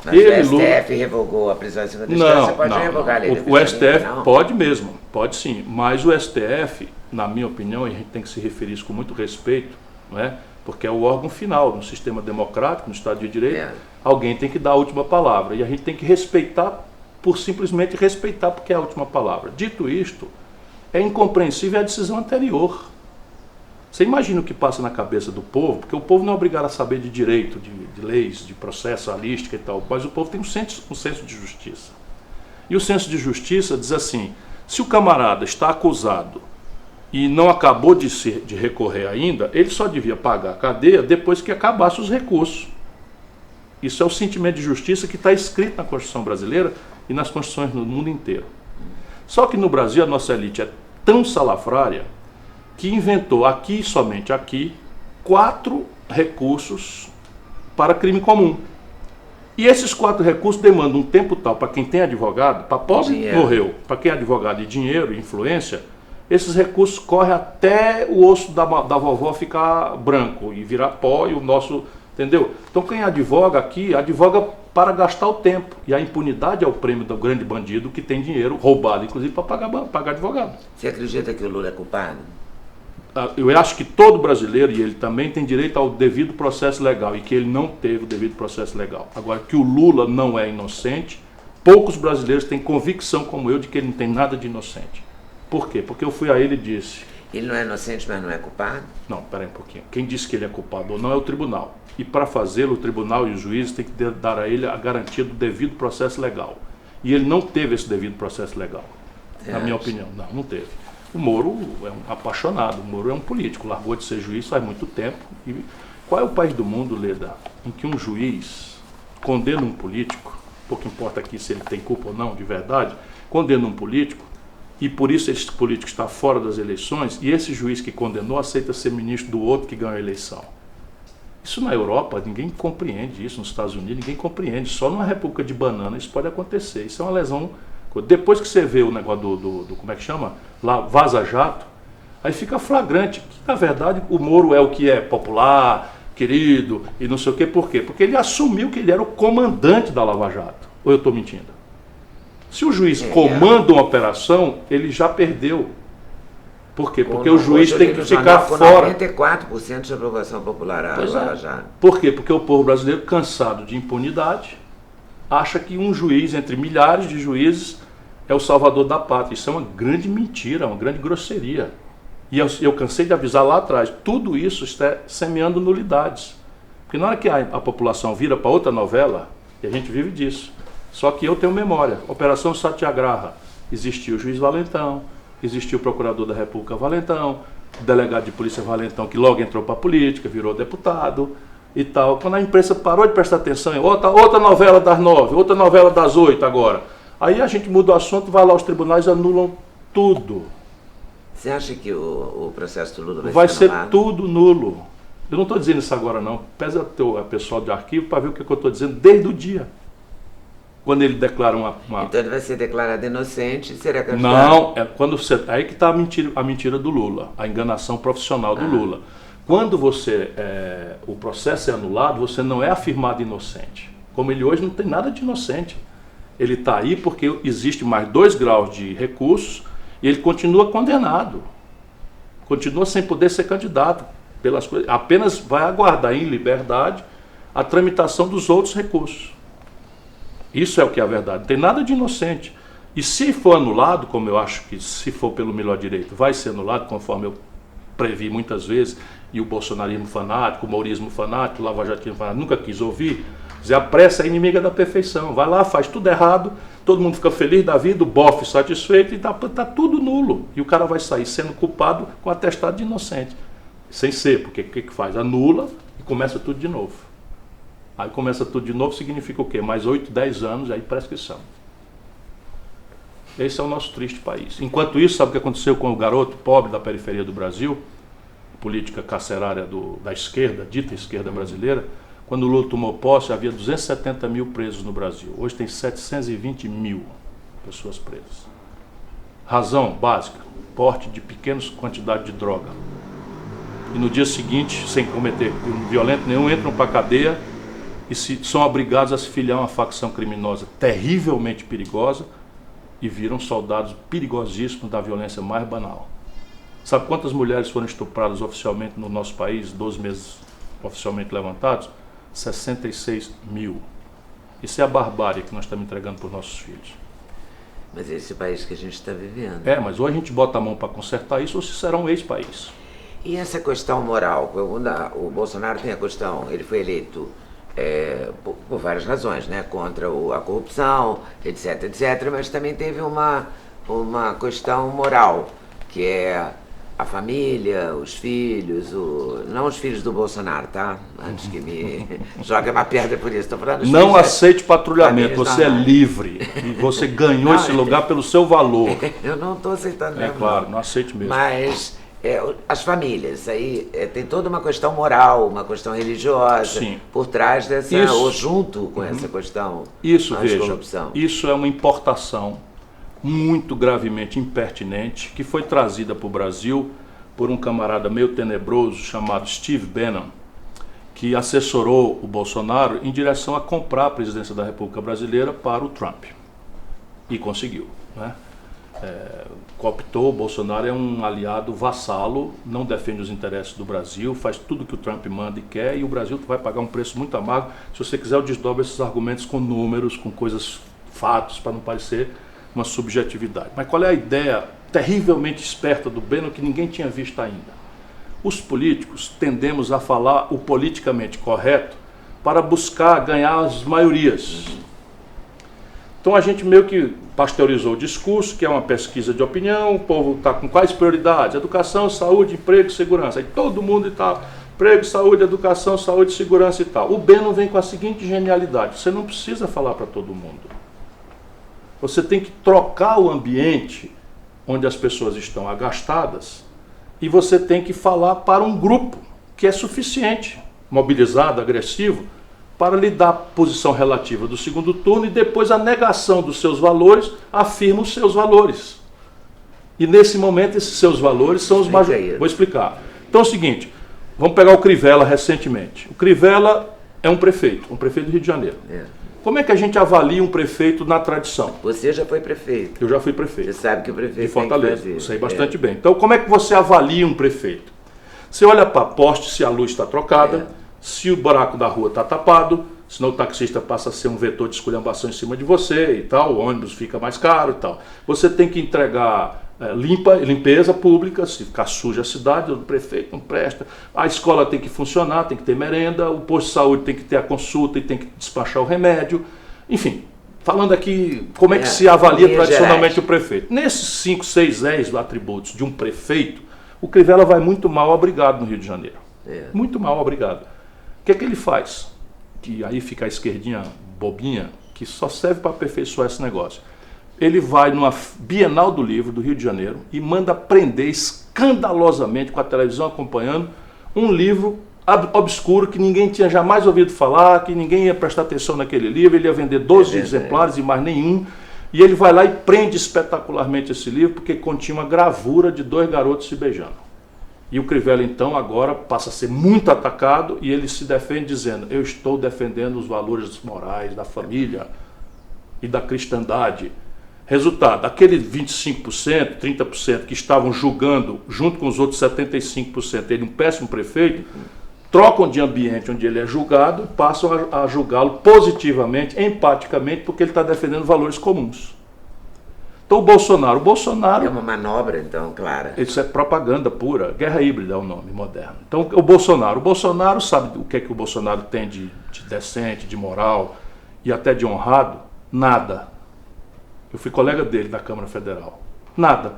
Speaker 2: Mas o STF revogou a prisão em segunda instância, você pode revogar a lei da ficha limpa?
Speaker 1: O STF pode mesmo, pode sim, mas o STF, na minha opinião, a gente tem que se referir isso com muito respeito, não é? Porque é o órgão final, no sistema democrático, no Estado de Direito, alguém tem que dar a última palavra, e a gente tem que respeitar, por simplesmente respeitar, porque é a última palavra. Dito isto, é incompreensível a decisão anterior. Você imagina o que passa na cabeça do povo, porque o povo não é obrigado a saber de direito, de leis, de processualística e tal, mas o povo tem um senso de justiça. E o senso de justiça diz assim, se o camarada está acusado e não acabou de recorrer ainda, ele só devia pagar a cadeia depois que acabasse os recursos. Isso é o sentimento de justiça que está escrito na Constituição brasileira e nas Constituições no mundo inteiro. Só que no Brasil a nossa elite é tão salafrária que inventou aqui, somente aqui, 4 recursos para crime comum. E esses 4 recursos demandam um tempo tal para quem tem advogado, para pobre morreu, para quem é advogado e dinheiro e influência, esses recursos correm até o osso da vovó ficar branco e virar pó e o nosso, entendeu? Então quem advoga aqui, advoga para gastar o tempo. E a impunidade é o prêmio do grande bandido que tem dinheiro roubado, inclusive para pagar advogado.
Speaker 2: Você acredita que o Lula é culpado?
Speaker 1: Eu acho que todo brasileiro, e ele também, tem direito ao devido processo legal, e que ele não teve o devido processo legal. Agora, que o Lula não é inocente, poucos brasileiros têm convicção como eu de que ele não tem nada de inocente. Por quê? Porque eu fui a ele e disse...
Speaker 2: Ele não é inocente, mas não é culpado?
Speaker 1: Não, peraí um pouquinho. Quem disse que ele é culpado ou não é o tribunal. E para fazê-lo, o tribunal e os juízes têm que dar a ele a garantia do devido processo legal. E ele não teve esse devido processo legal, na minha opinião. Não teve. O Moro é um apaixonado, o Moro é um político, largou de ser juiz faz muito tempo. E qual é o país do mundo, Leda, em que um juiz condena um político, pouco importa aqui se ele tem culpa ou não, de verdade, condena um político, e por isso esse político está fora das eleições, e esse juiz que condenou aceita ser ministro do outro que ganhou a eleição. Isso na Europa, ninguém compreende isso, nos Estados Unidos ninguém compreende, só numa república de banana isso pode acontecer, isso é uma lesão. Depois que você vê o negócio do como é que chama? Lá, Vaza Jato, aí fica flagrante que, na verdade, o Moro é o que é popular, querido, e não sei o quê. Por quê? Porque ele assumiu que ele era o comandante da Lava Jato. Ou eu estou mentindo? Se o juiz comanda uma operação, ele já perdeu. Por quê? Porque o juiz tem que ficar fora.
Speaker 2: 94% de aprovação popular a Lava Jato.
Speaker 1: Por quê? Porque o povo brasileiro, cansado de impunidade, acha que um juiz, entre milhares de juízes, é o salvador da pátria. Isso é uma grande mentira, uma grande grosseria. E eu cansei de avisar lá atrás, tudo isso está semeando nulidades. Porque na hora que a população vira para outra novela, e a gente vive disso. Só que eu tenho memória. Operação Satyagraha, existiu o juiz Valentão, existiu o procurador da República Valentão, o delegado de polícia Valentão, que logo entrou para a política, virou deputado e tal. Quando a imprensa parou de prestar atenção em outra novela das 9, outra novela das 8 agora, aí a gente muda o assunto, vai lá aos tribunais e anulam tudo.
Speaker 2: Você acha que o processo do Lula
Speaker 1: vai ser tudo nulo? Eu não estou dizendo isso agora não. Pesa o pessoal de arquivo para ver o que eu estou dizendo desde o dia. Quando ele declara uma...
Speaker 2: Então ele vai ser declarado inocente e será candidato?
Speaker 1: Não, aí que está a mentira do Lula, a enganação profissional do Lula. Quando o processo é anulado, você não é afirmado inocente. Como ele hoje não tem nada de inocente. Ele está aí porque existe mais 2 graus de recursos e ele continua condenado. Continua sem poder ser candidato. Pelas coisas, apenas vai aguardar em liberdade a tramitação dos outros recursos. Isso é o que é a verdade, não tem nada de inocente. E se for anulado, como eu acho que se for pelo melhor direito, vai ser anulado, conforme eu previ muitas vezes, e o bolsonarismo fanático, o maurismo fanático, o lavajatismo fanático, nunca quis ouvir, dizer, a pressa é inimiga da perfeição. Vai lá, faz tudo errado, todo mundo fica feliz da vida, o bofe satisfeito, e tá tudo nulo. E o cara vai sair sendo culpado com atestado de inocente. Sem ser, porque o que faz? Anula e começa tudo de novo. Aí começa tudo de novo significa o quê? Mais 8, 10 anos, aí prescrição. Esse é o nosso triste país. Enquanto isso, sabe o que aconteceu com o garoto pobre da periferia do Brasil? Política carcerária da esquerda, dita esquerda brasileira. Quando o Lula tomou posse, havia 270 mil presos no Brasil. Hoje tem 720 mil pessoas presas. Razão básica, porte de pequenas quantidades de droga. E no dia seguinte, sem cometer crime violento nenhum, entram para a cadeia e são obrigados a se filiar a uma facção criminosa terrivelmente perigosa e viram soldados perigosíssimos da violência mais banal. Sabe quantas mulheres foram estupradas oficialmente no nosso país, 12 meses oficialmente levantados? 66 mil. Isso é a barbárie que nós estamos entregando para os nossos filhos.
Speaker 2: Mas esse é o país que a gente está vivendo.
Speaker 1: Mas ou a gente bota a mão para consertar isso, ou se será um ex-país.
Speaker 2: E essa questão moral? O Bolsonaro tem a questão, ele foi eleito por várias razões, né? Contra a corrupção, etc, etc, mas também teve uma questão moral, que é a família, os filhos, não os filhos do Bolsonaro, tá? Antes que me jogue uma pedra por isso, estou falando dos
Speaker 1: não aceite patrulhamento, você é livre e você ganhou esse lugar pelo seu valor.
Speaker 2: Eu não estou aceitando mesmo.
Speaker 1: Claro, não aceite mesmo.
Speaker 2: Mas as famílias, aí tem toda uma questão moral, uma questão religiosa. Sim. Por trás dessa, ou junto com essa questão anticorrupção.
Speaker 1: Isso é uma importação muito gravemente impertinente, que foi trazida para o Brasil por um camarada meio tenebroso chamado Steve Bannon, que assessorou o Bolsonaro em direção a comprar a presidência da República Brasileira para o Trump. E conseguiu, né? Cooptou, o Bolsonaro é um aliado vassalo, não defende os interesses do Brasil, faz tudo que o Trump manda e quer, e o Brasil vai pagar um preço muito amargo. Se você quiser, eu desdobro esses argumentos com números, com coisas, fatos, para não parecer uma subjetividade. Mas qual é a ideia terrivelmente esperta do Bannon que ninguém tinha visto ainda? Os políticos tendemos a falar o politicamente correto para buscar ganhar as maiorias. Então a gente meio que pasteurizou o discurso, que é uma pesquisa de opinião, o povo está com quais prioridades? Educação, saúde, emprego, segurança. Aí todo mundo está, emprego, saúde, educação, saúde, segurança e tal. O Bannon vem com a seguinte genialidade: você não precisa falar para todo mundo. Você tem que trocar o ambiente onde as pessoas estão agastadas e você tem que falar para um grupo que é suficiente, mobilizado, agressivo, para lhe dar a posição relativa do segundo turno e depois a negação dos seus valores afirma os seus valores. E nesse momento esses seus valores são os majoritários. Vou explicar. Então é o seguinte, vamos pegar o Crivella recentemente. O Crivella é um prefeito do Rio de Janeiro. Como é que a gente avalia um prefeito na tradição?
Speaker 2: Você já foi prefeito.
Speaker 1: Eu já fui prefeito.
Speaker 2: Você sabe que o prefeito
Speaker 1: de Fortaleza. Eu sei bastante bem. Então, como é que você avalia um prefeito? Você olha para a poste se a luz está trocada, se o buraco da rua está tapado, senão o taxista passa a ser um vetor de esculhambação em cima de você e tal, o ônibus fica mais caro e tal. Você tem que entregar limpeza pública, se ficar suja a cidade, o prefeito não presta, a escola tem que funcionar, tem que ter merenda, o posto de saúde tem que ter a consulta e tem que despachar o remédio, enfim, falando aqui como é que se avalia tradicionalmente o prefeito. Nesses 5, 6, 10 atributos de um prefeito, O Crivella vai muito mal obrigado no Rio de Janeiro. Muito mal obrigado. O que é que ele faz? Que aí fica a esquerdinha bobinha, que só serve para aperfeiçoar esse negócio. Ele vai numa Bienal do Livro do Rio de Janeiro e manda prender escandalosamente, com a televisão acompanhando, um livro obscuro que ninguém tinha jamais ouvido falar, que ninguém ia prestar atenção naquele livro, ele ia vender 12 exemplares e mais nenhum. E ele vai lá e prende espetacularmente esse livro porque continha uma gravura de 2 garotos se beijando. E o Crivella, então, agora passa a ser muito atacado e ele se defende dizendo: eu estou defendendo os valores morais da família e da cristandade. Resultado, aqueles 25%, 30% que estavam julgando, junto com os outros 75%, ele um péssimo prefeito, trocam de ambiente onde ele é julgado e passam a julgá-lo positivamente, empaticamente, porque ele está defendendo valores comuns. Então o Bolsonaro...
Speaker 2: É uma manobra, então, clara.
Speaker 1: Isso é propaganda pura, guerra híbrida é o nome moderno. Então o Bolsonaro sabe o que é que o Bolsonaro tem de decente, de moral e até de honrado? Nada. Eu fui colega dele na Câmara Federal. Nada.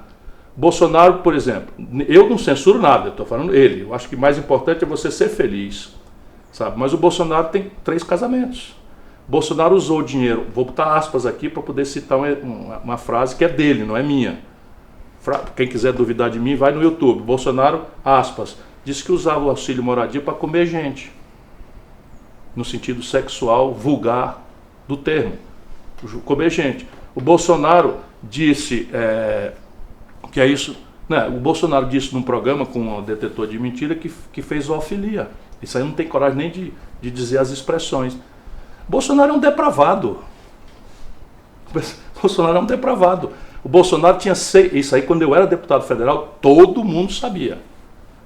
Speaker 1: Bolsonaro, por exemplo, eu não censuro nada, eu estou falando ele. Eu acho que mais importante é você ser feliz, sabe? Mas o Bolsonaro tem 3 casamentos. Bolsonaro usou o dinheiro, vou botar aspas aqui para poder citar uma frase que é dele, não é minha. Quem quiser duvidar de mim, vai no YouTube. Bolsonaro, aspas, disse que usava o auxílio moradia para comer gente. No sentido sexual vulgar do termo. Comer gente. O Bolsonaro disse que é isso, né? O Bolsonaro disse num programa com um detetor de mentira que fez zoofilia. Isso aí não tem coragem nem de dizer as expressões. Bolsonaro é um depravado. Bolsonaro é um depravado. O Bolsonaro tinha 6, isso aí quando eu era deputado federal, todo mundo sabia.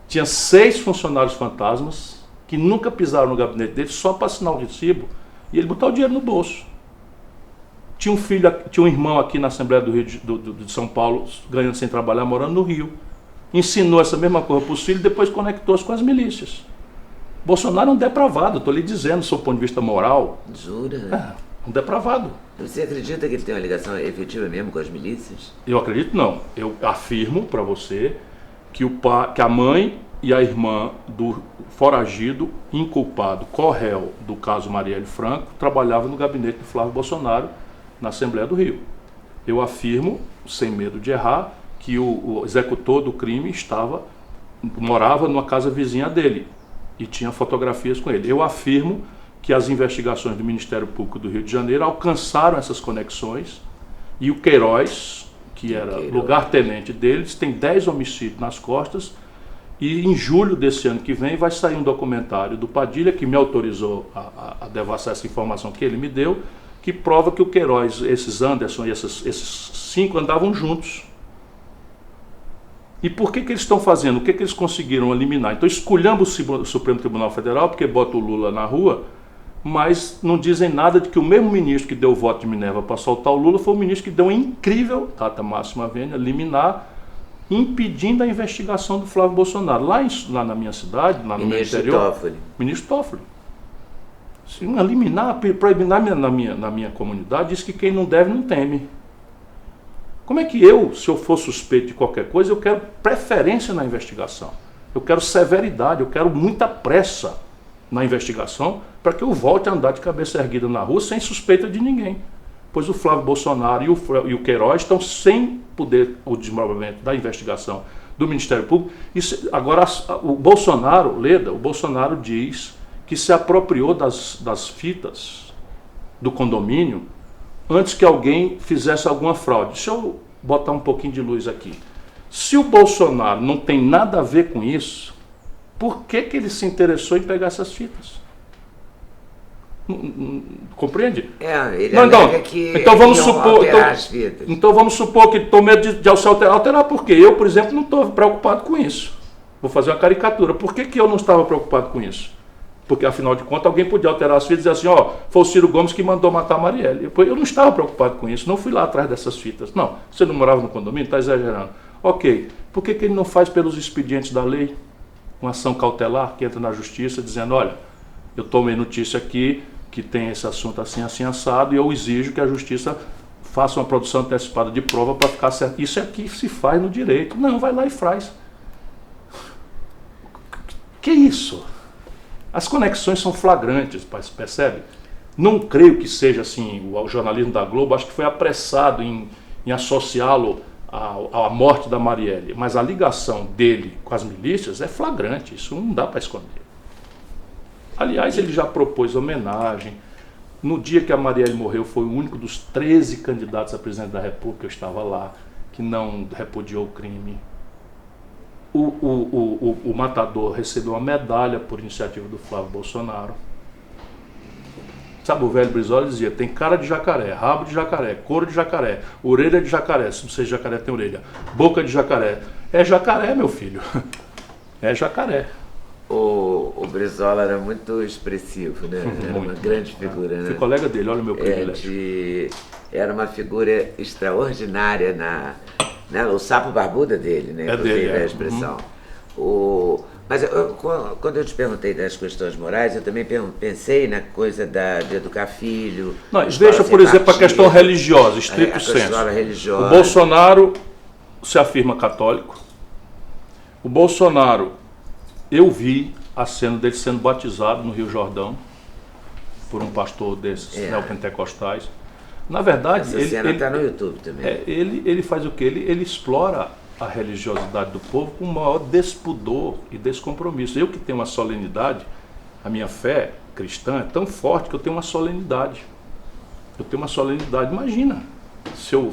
Speaker 1: Tinha 6 funcionários fantasmas que nunca pisaram no gabinete dele só para assinar o recibo e ele botar o dinheiro no bolso. Tinha um irmão aqui na Assembleia do Rio de São Paulo, ganhando sem trabalhar, morando no Rio. Ensinou essa mesma coisa para os filhos e depois conectou-se com as milícias. Bolsonaro é um depravado, estou lhe dizendo, do seu ponto de vista moral.
Speaker 2: Jura?
Speaker 1: Um depravado.
Speaker 2: Você acredita que ele tem uma ligação efetiva mesmo com as milícias?
Speaker 1: Eu acredito não. Eu afirmo para você que a mãe e a irmã do foragido, inculpado, corréu do caso Marielle Franco, trabalhavam no gabinete do Flávio Bolsonaro, na Assembleia do Rio. Eu afirmo, sem medo de errar, que o executor do crime morava numa casa vizinha dele e tinha fotografias com ele. Eu afirmo que as investigações do Ministério Público do Rio de Janeiro alcançaram essas conexões e o Queiroz, que era lugar-tenente deles, tem 10 homicídios nas costas e em julho desse ano que vem vai sair um documentário do Padilha, que me autorizou a devassar essa informação que ele me deu, que prova que o Queiroz, esses Anderson e esses 5 andavam juntos. E por que eles estão fazendo? O que eles conseguiram eliminar? Então esculhamba o Supremo Tribunal Federal, porque bota o Lula na rua, mas não dizem nada de que o mesmo ministro que deu o voto de Minerva para soltar o Lula foi o ministro que deu uma incrível, data máxima vênia, liminar, impedindo a investigação do Flávio Bolsonaro. Lá na minha cidade, lá no meu interior, ministro Toffoli. Uma liminar, proibinar na minha comunidade, diz que quem não deve não teme. Como é que se eu for suspeito de qualquer coisa, eu quero preferência na investigação? Eu quero severidade, eu quero muita pressa na investigação para que eu volte a andar de cabeça erguida na rua sem suspeita de ninguém. Pois o Flávio Bolsonaro e o Queiroz estão sem poder o desmembramento da investigação do Ministério Público. Agora, o Bolsonaro, Leda, o Bolsonaro diz que se apropriou das fitas do condomínio antes que alguém fizesse alguma fraude. Deixa eu botar um pouquinho de luz aqui. Se o Bolsonaro não tem nada a ver com isso, por que ele se interessou em pegar essas fitas? Compreende?
Speaker 2: Ele alega que então vamos supor as fitas.
Speaker 1: Então vamos supor que estou medo de alterar por quê? Eu, por exemplo, não estou preocupado com isso. Vou fazer uma caricatura. Por que eu não estava preocupado com isso? Porque, afinal de contas, alguém podia alterar as fitas e dizer assim, foi o Ciro Gomes que mandou matar a Marielle. Eu não estava preocupado com isso, não fui lá atrás dessas fitas. Não, você não morava no condomínio, está exagerando. Ok, por que ele não faz pelos expedientes da lei uma ação cautelar que entra na justiça dizendo, olha, eu tomei notícia aqui que tem esse assunto assim, assim, assado, e eu exijo que a justiça faça uma produção antecipada de prova para ficar certo. Isso é que se faz no direito. Não, vai lá e faz. Que isso? As conexões são flagrantes, percebe? Não creio que seja assim, o jornalismo da Globo, acho que foi apressado em associá-lo à morte da Marielle, mas a ligação dele com as milícias é flagrante, isso não dá para esconder. Aliás, ele já propôs homenagem. No dia que a Marielle morreu, foi o único dos 13 candidatos a presidente da República, eu estava lá, que não repudiou o crime. O matador recebeu uma medalha por iniciativa do Flávio Bolsonaro. Sabe, o velho Brizola dizia, tem cara de jacaré, rabo de jacaré, couro de jacaré, orelha de jacaré, se não seja jacaré tem orelha, boca de jacaré. É jacaré, meu filho, é jacaré.
Speaker 2: O Brizola era muito expressivo, né? Era uma grande figura, né?
Speaker 1: Fui colega dele, olha o meu privilégio.
Speaker 2: Era uma figura extraordinária o sapo barbuda dele, né?
Speaker 1: É dele,
Speaker 2: a expressão. Mas quando eu te perguntei das questões morais, eu também pensei na coisa de educar filho.
Speaker 1: Não, deixa, por exemplo, a questão religiosa, estrito senso.
Speaker 2: Religiosa.
Speaker 1: O Bolsonaro se afirma católico. O Bolsonaro, eu vi a cena dele sendo batizado no Rio Jordão por um pastor desses neopentecostais. Na verdade,
Speaker 2: essa cena está no YouTube também.
Speaker 1: Ele faz o quê? Ele explora a religiosidade do povo com o maior despudor e descompromisso. Eu que tenho uma solenidade, a minha fé cristã é tão forte que eu tenho uma solenidade. Eu tenho uma solenidade. Imagina se eu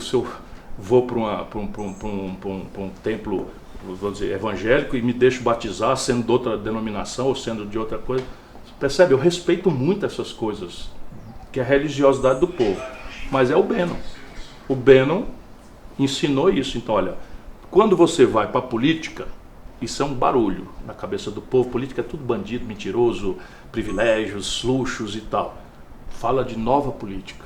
Speaker 1: vou para um templo, vou dizer, evangélico e me deixo batizar sendo de outra denominação ou sendo de outra coisa. Percebe? Eu respeito muito essas coisas, que é a religiosidade do povo. Mas é o Bannon. O Bannon ensinou isso. Então, olha, quando você vai para a política, isso é um barulho na cabeça do povo. Política é tudo bandido, mentiroso, privilégios, luxos e tal. Fala de nova política.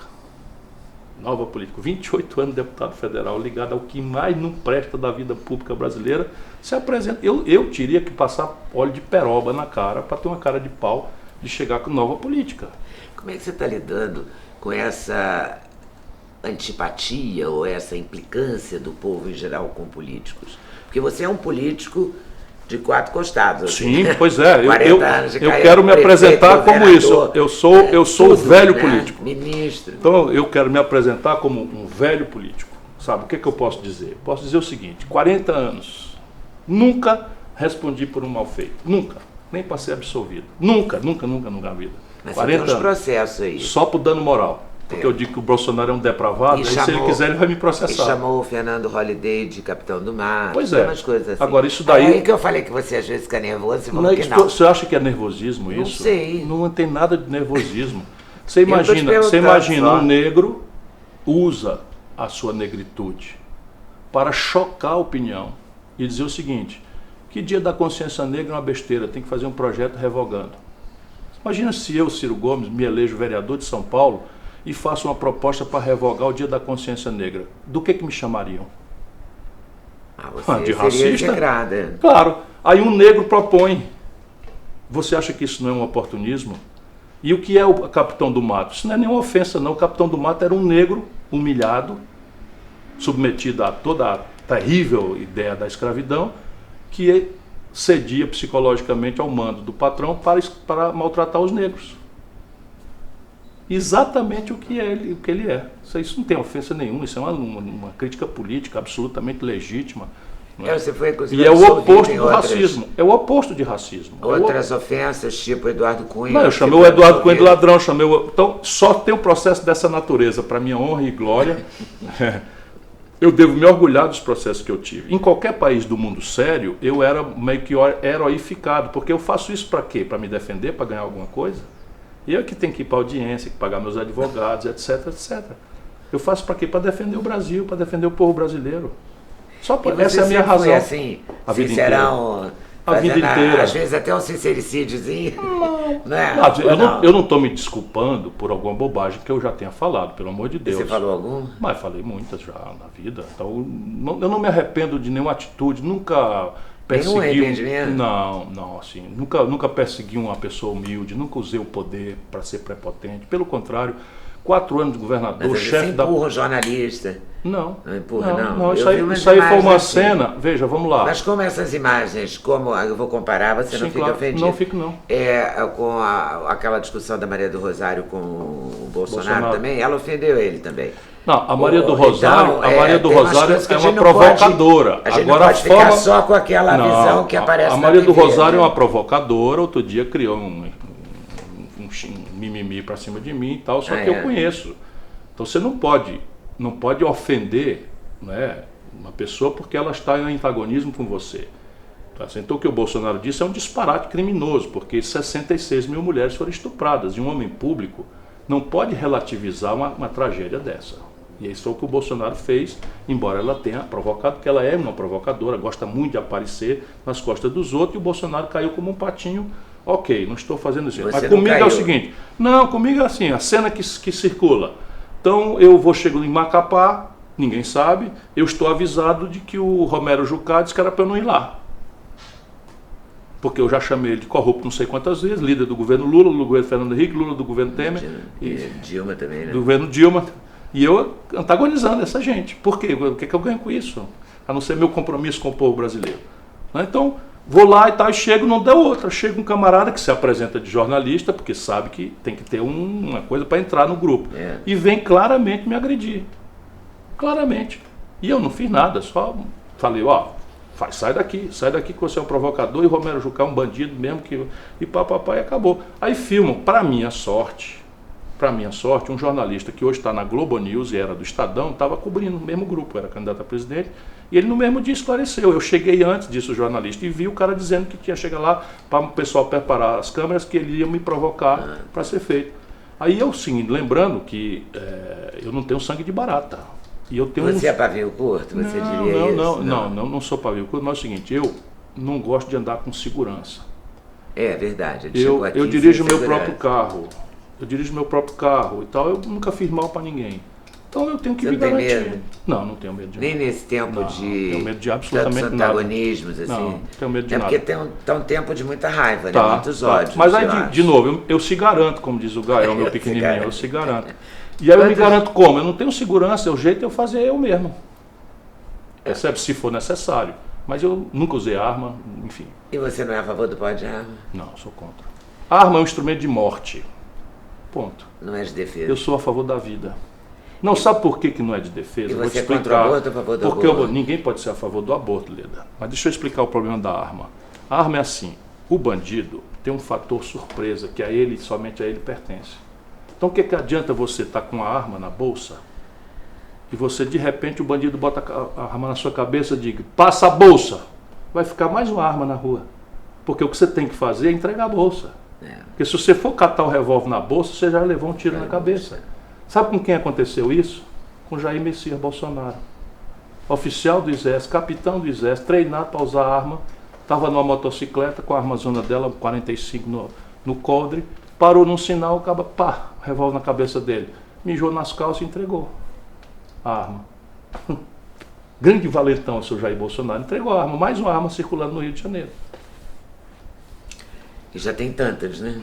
Speaker 1: Nova política. 28 anos de deputado federal, ligado ao que mais não presta da vida pública brasileira, se apresenta. Eu teria que passar óleo de peroba na cara para ter uma cara de pau de chegar com nova política.
Speaker 2: Como é que você está lidando com essa antipatia ou essa implicância do povo em geral com políticos? Porque você é um político de 4 costados.
Speaker 1: Sim, assim, pois é. Eu quero me apresentar como isso. Eu sou o velho político.
Speaker 2: Ministro.
Speaker 1: Então eu quero me apresentar como um velho político. Sabe, o que eu posso dizer? Posso dizer o seguinte, 40 anos, nunca respondi por um mal feito. Nunca. Nem para ser absolvido. Nunca na vida.
Speaker 2: Mas 40 anos. Processos aí.
Speaker 1: Só por dano moral. Porque eu digo que o Bolsonaro é um depravado, e se ele quiser ele vai me processar.
Speaker 2: E chamou o Fernando Holliday de capitão do mar.
Speaker 1: Pois é.
Speaker 2: Umas coisas assim.
Speaker 1: Agora isso daí...
Speaker 2: Aí que eu falei que você às vezes fica nervoso, você falou que não.
Speaker 1: Você acha que é nervosismo isso?
Speaker 2: Não sei.
Speaker 1: Não tem nada de nervosismo. Você imagina um negro usa a sua negritude para chocar a opinião e dizer o seguinte, que dia da consciência negra é uma besteira, tem que fazer um projeto revogando. Imagina se eu, Ciro Gomes, me elejo vereador de São Paulo e faço uma proposta para revogar o dia da consciência negra. Do que me chamariam?
Speaker 2: Você
Speaker 1: de racista?
Speaker 2: Claro.
Speaker 1: Aí um negro propõe. Você acha que isso não é um oportunismo? E o que é o capitão do mato? Isso não é nenhuma ofensa, não. O capitão do mato era um negro humilhado, submetido a toda a terrível ideia da escravidão, que cedia psicologicamente ao mando do patrão para maltratar os negros. Exatamente o que ele é. Isso não tem ofensa nenhuma, isso é uma crítica política absolutamente legítima.
Speaker 2: Você foi,
Speaker 1: e é o oposto do racismo. É o oposto de racismo.
Speaker 2: Outras ofensas, tipo Eduardo Cunha.
Speaker 1: Não, eu chamei o Eduardo Cunha de ladrão, Então, só tem um processo dessa natureza, para minha honra e glória. Eu devo me orgulhar dos processos que eu tive. Em qualquer país do mundo sério, eu era meio que heroificado, porque eu faço isso para quê? Para me defender, para ganhar alguma coisa? E eu que tenho que ir para a audiência, que pagar meus advogados, etc, etc. Eu faço para quê? Para defender o Brasil, para defender o povo brasileiro. Só por essa é a minha razão.
Speaker 2: Foi assim,
Speaker 1: a vida
Speaker 2: sincerão,
Speaker 1: a vida inteira.
Speaker 2: Às vezes até um sincericídiozinho.
Speaker 1: Eu não estou me desculpando por alguma bobagem que eu já tenha falado, pelo amor de Deus.
Speaker 2: Você falou algum?
Speaker 1: Mas falei muitas já na vida. Então, eu não me arrependo de nenhuma atitude, nunca persegui.
Speaker 2: Nenhum arrependimento?
Speaker 1: Não, assim, nunca persegui uma pessoa humilde, nunca usei o poder para ser prepotente. Pelo contrário, 4 anos de governador,
Speaker 2: mas
Speaker 1: chefe da...
Speaker 2: empurra o jornalista.
Speaker 1: Não.
Speaker 2: Não empurra, não.
Speaker 1: Isso aí foi uma cena, veja, vamos lá.
Speaker 2: Mas como essas imagens, como eu vou comparar, você não fica ofendido?
Speaker 1: Não fico, não.
Speaker 2: Com aquela discussão da Maria do Rosário com o Bolsonaro também, ela ofendeu ele também.
Speaker 1: Não, a Maria do Rosário, então, é uma provocadora.
Speaker 2: A gente não pode ficar só com aquela visão que aparece na
Speaker 1: TV. A Maria do Rosário é uma provocadora, outro dia criou um mimimi pra cima de mim e tal, só que eu conheço. Então você não pode ofender, né, uma pessoa porque ela está em antagonismo com você. Então o que o Bolsonaro disse é um disparate criminoso, porque 66 mil mulheres foram estupradas e um homem público não pode relativizar uma tragédia dessa. E isso foi o que o Bolsonaro fez, embora ela tenha provocado, porque ela é uma provocadora, gosta muito de aparecer nas costas dos outros, e o Bolsonaro caiu como um patinho. Ok, não estou fazendo isso. Mas comigo é o seguinte, não, comigo é assim, a cena que circula. Então eu chego em Macapá, ninguém sabe, eu estou avisado de que o Romero Jucá disse que era para eu não ir lá. Porque eu já chamei ele de corrupto não sei quantas vezes, líder do governo Lula, do governo Fernando Henrique, Lula do governo Temer.
Speaker 2: E Dilma também, né?
Speaker 1: Do governo Dilma. E eu antagonizando essa gente. Por quê? O que eu ganho com isso? A não ser meu compromisso com o povo brasileiro. Então, vou lá e tal, e chego, não deu outra. Chega um camarada que se apresenta de jornalista, porque sabe que tem que ter uma coisa para entrar no grupo. E vem claramente me agredir. Claramente. E eu não fiz nada, só falei, sai daqui que você é um provocador e Romero Jucá é um bandido mesmo, e papapá, e acabou. Aí filmam, para minha sorte, um jornalista que hoje está na Globo News e era do Estadão, estava cobrindo o mesmo grupo, era candidato a presidente, e ele no mesmo dia esclareceu. Eu cheguei antes disso, o jornalista, e vi o cara dizendo que tinha chegado lá para o pessoal preparar as câmeras, que ele ia me provocar para ser feito. Aí eu, sim, lembrando que eu não tenho sangue de barata. E eu tenho
Speaker 2: Você é pavio curto? Você diria isso?
Speaker 1: Não sou pavio curto, mas é o seguinte, eu não gosto de andar com segurança.
Speaker 2: É verdade.
Speaker 1: Eu dirijo meu próprio carro. E tal, eu nunca fiz mal para ninguém. Então eu tenho que me garantir. Tem medo? Não tenho medo de nada.
Speaker 2: Nem nesse tempo de...
Speaker 1: Não tenho medo de absolutamente nada.
Speaker 2: antagonismos, assim?
Speaker 1: Não tenho medo de nada.
Speaker 2: Porque tá um tempo de muita raiva, né? Muitos ódios.
Speaker 1: Mas aí, de novo, eu se garanto, como diz o Gael, meu pequenininho, eu se garanto. E aí eu me garanto como? Eu não tenho segurança, o jeito é eu fazer eu mesmo. Percebe? Se for necessário. Mas eu nunca usei arma, enfim.
Speaker 2: E você não é a favor do porte de arma?
Speaker 1: Não, sou contra. A arma é um instrumento de morte. Ponto.
Speaker 2: Não é de defesa?
Speaker 1: Eu sou a favor da vida. Não, sabe por que não é de defesa?
Speaker 2: E você é contra o aborto ou a favor do aborto?
Speaker 1: Porque ninguém pode ser a favor do aborto, Leda. Mas deixa eu explicar o problema da arma. A arma é assim, o bandido tem um fator surpresa, que a ele, somente a ele pertence. Então o que adianta você estar com a arma na bolsa e você, de repente, o bandido bota a arma na sua cabeça e diga, passa a bolsa. Vai ficar mais uma arma na rua. Porque o que você tem que fazer é entregar a bolsa. Porque se você for catar o revólver na bolsa, você já levou um tiro na cabeça. Sabe com quem aconteceu isso? Com Jair Messias Bolsonaro. Oficial do Exército, capitão do Exército, treinado para usar arma, estava numa motocicleta com a armazona dela, 45 no coldre, parou num sinal, acaba, revólver na cabeça dele. Mijou nas calças e entregou a arma. Grande valentão o seu Jair Bolsonaro, entregou a arma, mais uma arma circulando no Rio de Janeiro.
Speaker 2: E já tem tantas, né?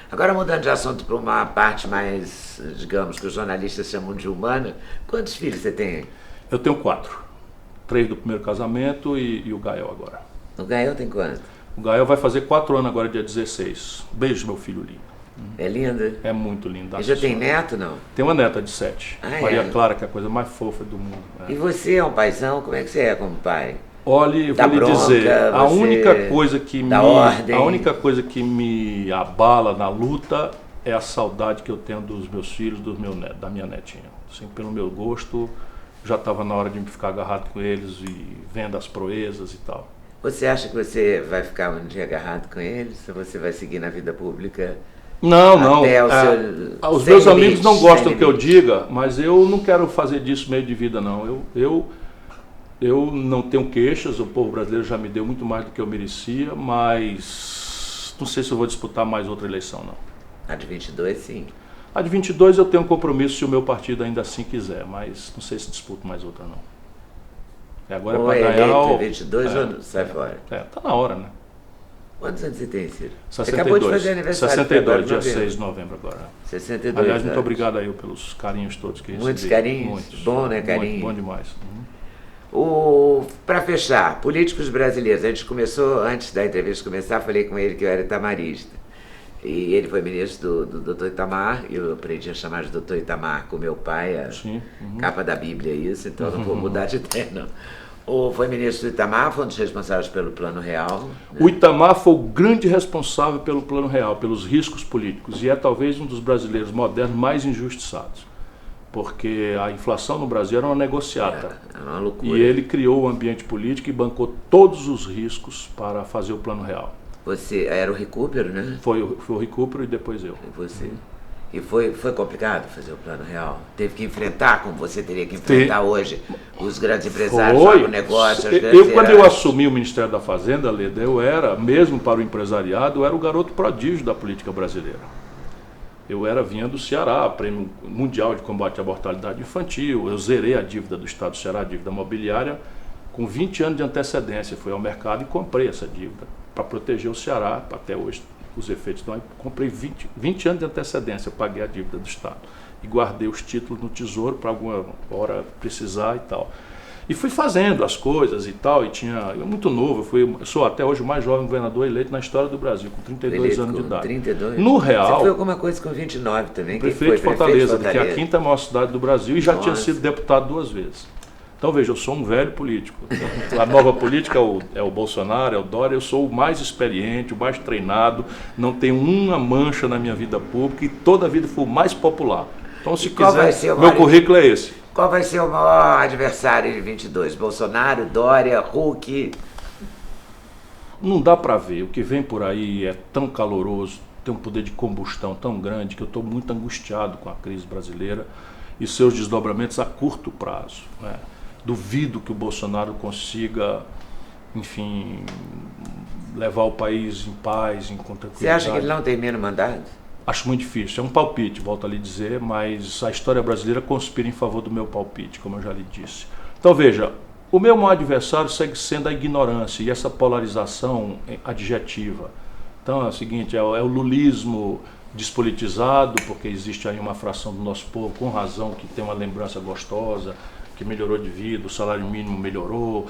Speaker 2: Agora, mudando de assunto para uma parte mais, digamos, que os jornalistas chamam de humana, quantos filhos você tem?
Speaker 1: Eu tenho 4. 3 do primeiro casamento e o Gael agora.
Speaker 2: O Gael tem quanto?
Speaker 1: O Gael vai fazer 4 anos agora, dia 16. Beijo, meu filho lindo.
Speaker 2: É linda?
Speaker 1: É muito linda.
Speaker 2: E já tem neto, não?
Speaker 1: Tem uma neta de 7. Maria Clara, que é a coisa mais fofa do mundo.
Speaker 2: E você é um paizão? Como é que você é como pai?
Speaker 1: Olha, eu vou lhe dizer, a única coisa que me abala na luta é a saudade que eu tenho dos meus filhos, dos meus netos, da minha netinha. Assim, pelo meu gosto, já estava na hora de me ficar agarrado com eles e vendo as proezas e tal.
Speaker 2: Você acha que você vai ficar um dia agarrado com eles? Ou você vai seguir na vida pública?
Speaker 1: Não. Os meus amigos não gostam que eu diga, mas eu não quero fazer disso meio de vida, não. Eu não tenho queixas, o povo brasileiro já me deu muito mais do que eu merecia, mas não sei se eu vou disputar mais outra eleição, não.
Speaker 2: A de 22, sim.
Speaker 1: A de 22 eu tenho um compromisso se o meu partido ainda assim quiser, mas não sei se disputo mais outra, não. Agora
Speaker 2: ou
Speaker 1: é para ganhar...
Speaker 2: Ou 22 ou sai fora?
Speaker 1: Tá na hora, né?
Speaker 2: Quantos anos você tem, Ciro?
Speaker 1: 62.
Speaker 2: Acabou de fazer aniversário.
Speaker 1: 62, dia 6 de novembro agora.
Speaker 2: 62
Speaker 1: Aliás,
Speaker 2: anos.
Speaker 1: muito obrigado aí pelos carinhos todos que recebi.
Speaker 2: Muitos carinhos?
Speaker 1: Muitos.
Speaker 2: Bom, né, carinho?
Speaker 1: Bom demais.
Speaker 2: Para fechar, políticos brasileiros. A gente começou, antes da entrevista começar, falei com ele que eu era itamarista. E ele foi ministro do Dr. Itamar, e eu aprendi a chamar de Dr. Itamar com meu pai, capa da Bíblia, isso, então não vou mudar de ideia, não. Foi ministro do Itamar, foi um dos responsáveis pelo Plano Real. Né?
Speaker 1: O Itamar foi o grande responsável pelo Plano Real, pelos riscos políticos, e é talvez um dos brasileiros modernos mais injustiçados, porque a inflação no Brasil era uma negociata.
Speaker 2: Era uma loucura.
Speaker 1: E ele criou o ambiente político e bancou todos os riscos para fazer o Plano Real.
Speaker 2: Você era o Recupero, né?
Speaker 1: Foi o Recupero e depois eu.
Speaker 2: E você? E foi complicado fazer o Plano Real? Teve que enfrentar, como você teria que enfrentar hoje, os grandes empresários, o negócio, as grandes
Speaker 1: Quando eu assumi o Ministério da Fazenda, Leda, eu era, mesmo para o empresariado, eu era o garoto prodígio da política brasileira. Vinha do Ceará, Prêmio Mundial de Combate à Mortalidade Infantil, eu zerei a dívida do Estado do Ceará, a dívida mobiliária, com 20 anos de antecedência. Fui ao mercado e comprei essa dívida para proteger o Ceará, até hoje os efeitos. Então, eu comprei 20 anos de antecedência, eu paguei a dívida do Estado e guardei os títulos no Tesouro para alguma hora precisar e tal. E fui fazendo as coisas e tal, eu muito novo, eu sou até hoje o mais jovem governador eleito na história do Brasil, com 32 anos de idade.
Speaker 2: 32?
Speaker 1: No real...
Speaker 2: Você foi alguma coisa com 29 também?
Speaker 1: Prefeito de Fortaleza, que é a quinta maior cidade do Brasil, e já tinha sido deputado 2 vezes. Então, veja, eu sou um velho político. A nova política é o Bolsonaro, é o Dória. Eu sou o mais experiente, o mais treinado, não tenho uma mancha na minha vida pública e toda a vida fui o mais popular. Então, se quiser, meu currículo é esse.
Speaker 2: Qual vai ser o maior adversário de 22? Bolsonaro, Dória, Huck?
Speaker 1: Não dá para ver. O que vem por aí é tão caloroso, tem um poder de combustão tão grande que eu estou muito angustiado com a crise brasileira e seus desdobramentos a curto prazo, né? Duvido que o Bolsonaro consiga, enfim, levar o país em paz, em tranquilidade.
Speaker 2: Você acha que ele não tem menos mandato?
Speaker 1: Acho muito difícil. É um palpite, volto a lhe dizer, mas a história brasileira conspira em favor do meu palpite, como eu já lhe disse. Então, veja, o meu maior adversário segue sendo a ignorância e essa polarização adjetiva. Então, é o seguinte, é o lulismo despolitizado, porque existe aí uma fração do nosso povo, com razão, que tem uma lembrança gostosa, que melhorou de vida, o salário mínimo melhorou,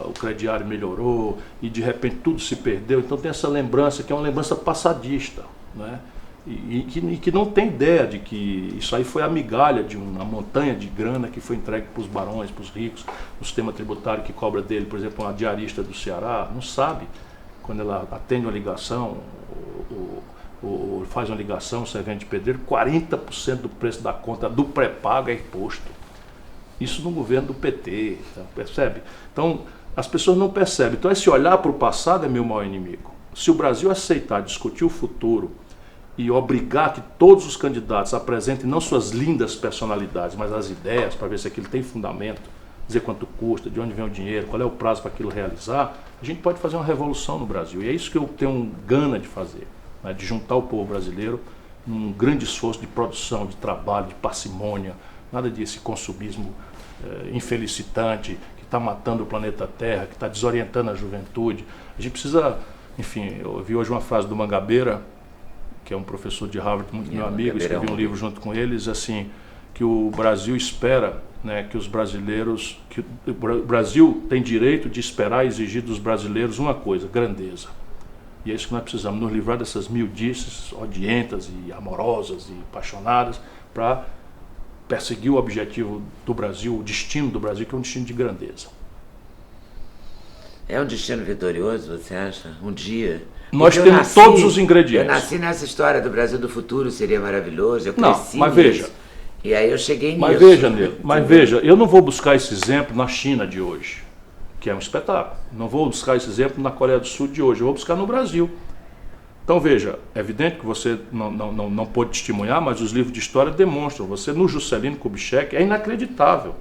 Speaker 1: o crediário melhorou, e de repente tudo se perdeu. Então tem essa lembrança, que é uma lembrança passadista, né? E que não tem ideia de que isso aí foi a migalha de uma montanha de grana que foi entregue para os barões, para os ricos, o sistema tributário que cobra dele, por exemplo, uma diarista do Ceará, não sabe, quando ela atende uma ligação, ou faz uma ligação, servente de pedreiro, 40% do preço da conta do pré-pago é imposto. Isso no governo do PT, tá? Percebe? Então, as pessoas não percebem. Então, esse olhar para o passado é meu maior inimigo. Se o Brasil aceitar discutir o futuro e obrigar que todos os candidatos apresentem não suas lindas personalidades, mas as ideias, para ver se aquilo tem fundamento, dizer quanto custa, de onde vem o dinheiro, qual é o prazo para aquilo realizar, a gente pode fazer uma revolução no Brasil. E é isso que eu tenho gana de fazer, né? De juntar o povo brasileiro num grande esforço de produção, de trabalho, de parcimônia, nada desse consumismo infelicitante que está matando o planeta Terra, que está desorientando a juventude. A gente precisa, enfim, eu ouvi hoje uma frase do Mangabeira, que é um professor de Harvard, muito meu amigo, escrevi um livro junto com eles, assim, que o Brasil espera, né, que os brasileiros, que o Brasil tem direito de esperar e exigir dos brasileiros uma coisa, grandeza. E é isso que nós precisamos, nos livrar dessas miudices odientas e amorosas e apaixonadas, para perseguir o objetivo do Brasil, o destino do Brasil, que é um destino de grandeza.
Speaker 2: É um destino vitorioso, você acha? Um dia?
Speaker 1: Nós temos todos os ingredientes.
Speaker 2: Eu nasci nessa história do Brasil do futuro, seria maravilhoso, eu cresci
Speaker 1: mas
Speaker 2: nisso.
Speaker 1: Veja.
Speaker 2: E aí eu cheguei nisso.
Speaker 1: Mas veja, eu não vou buscar esse exemplo na China de hoje, que é um espetáculo. Não vou buscar esse exemplo na Coreia do Sul de hoje, eu vou buscar no Brasil. Então veja, é evidente que você não pôde testemunhar, mas os livros de história demonstram. Você no Juscelino Kubitschek é inacreditável,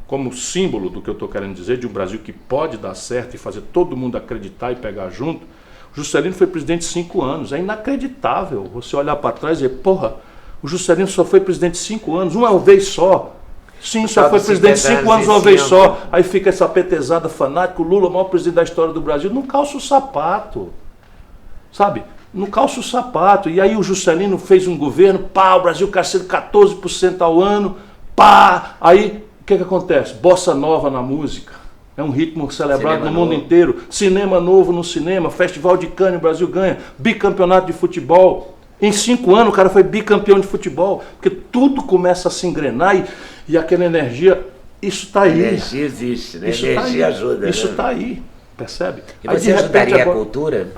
Speaker 1: como símbolo do que eu estou querendo dizer, de um Brasil que pode dar certo e fazer todo mundo acreditar e pegar junto. O Juscelino foi presidente 5 anos, é inacreditável você olhar para trás e dizer, porra, o Juscelino só foi presidente 5 anos, uma vez só. Sim, só foi presidente 5 anos uma vez só. Aí fica essa petezada fanática, o Lula, o maior presidente da história do Brasil, não calça o sapato. sabe? Não calça o sapato. E aí o Juscelino fez um governo, pá, o Brasil crescendo 14% ao ano, pá. Aí o que acontece? Bossa nova na música. É um ritmo celebrado no mundo inteiro. Cinema novo no cinema, Festival de Cannes, o Brasil ganha, bicampeonato de futebol. Em 5 anos o cara foi bicampeão de futebol. Porque tudo começa a se engrenar e aquela energia, isso está aí.
Speaker 2: A energia existe, né? A energia ajuda.
Speaker 1: Isso está aí, percebe?
Speaker 2: E você ajudaria a cultura?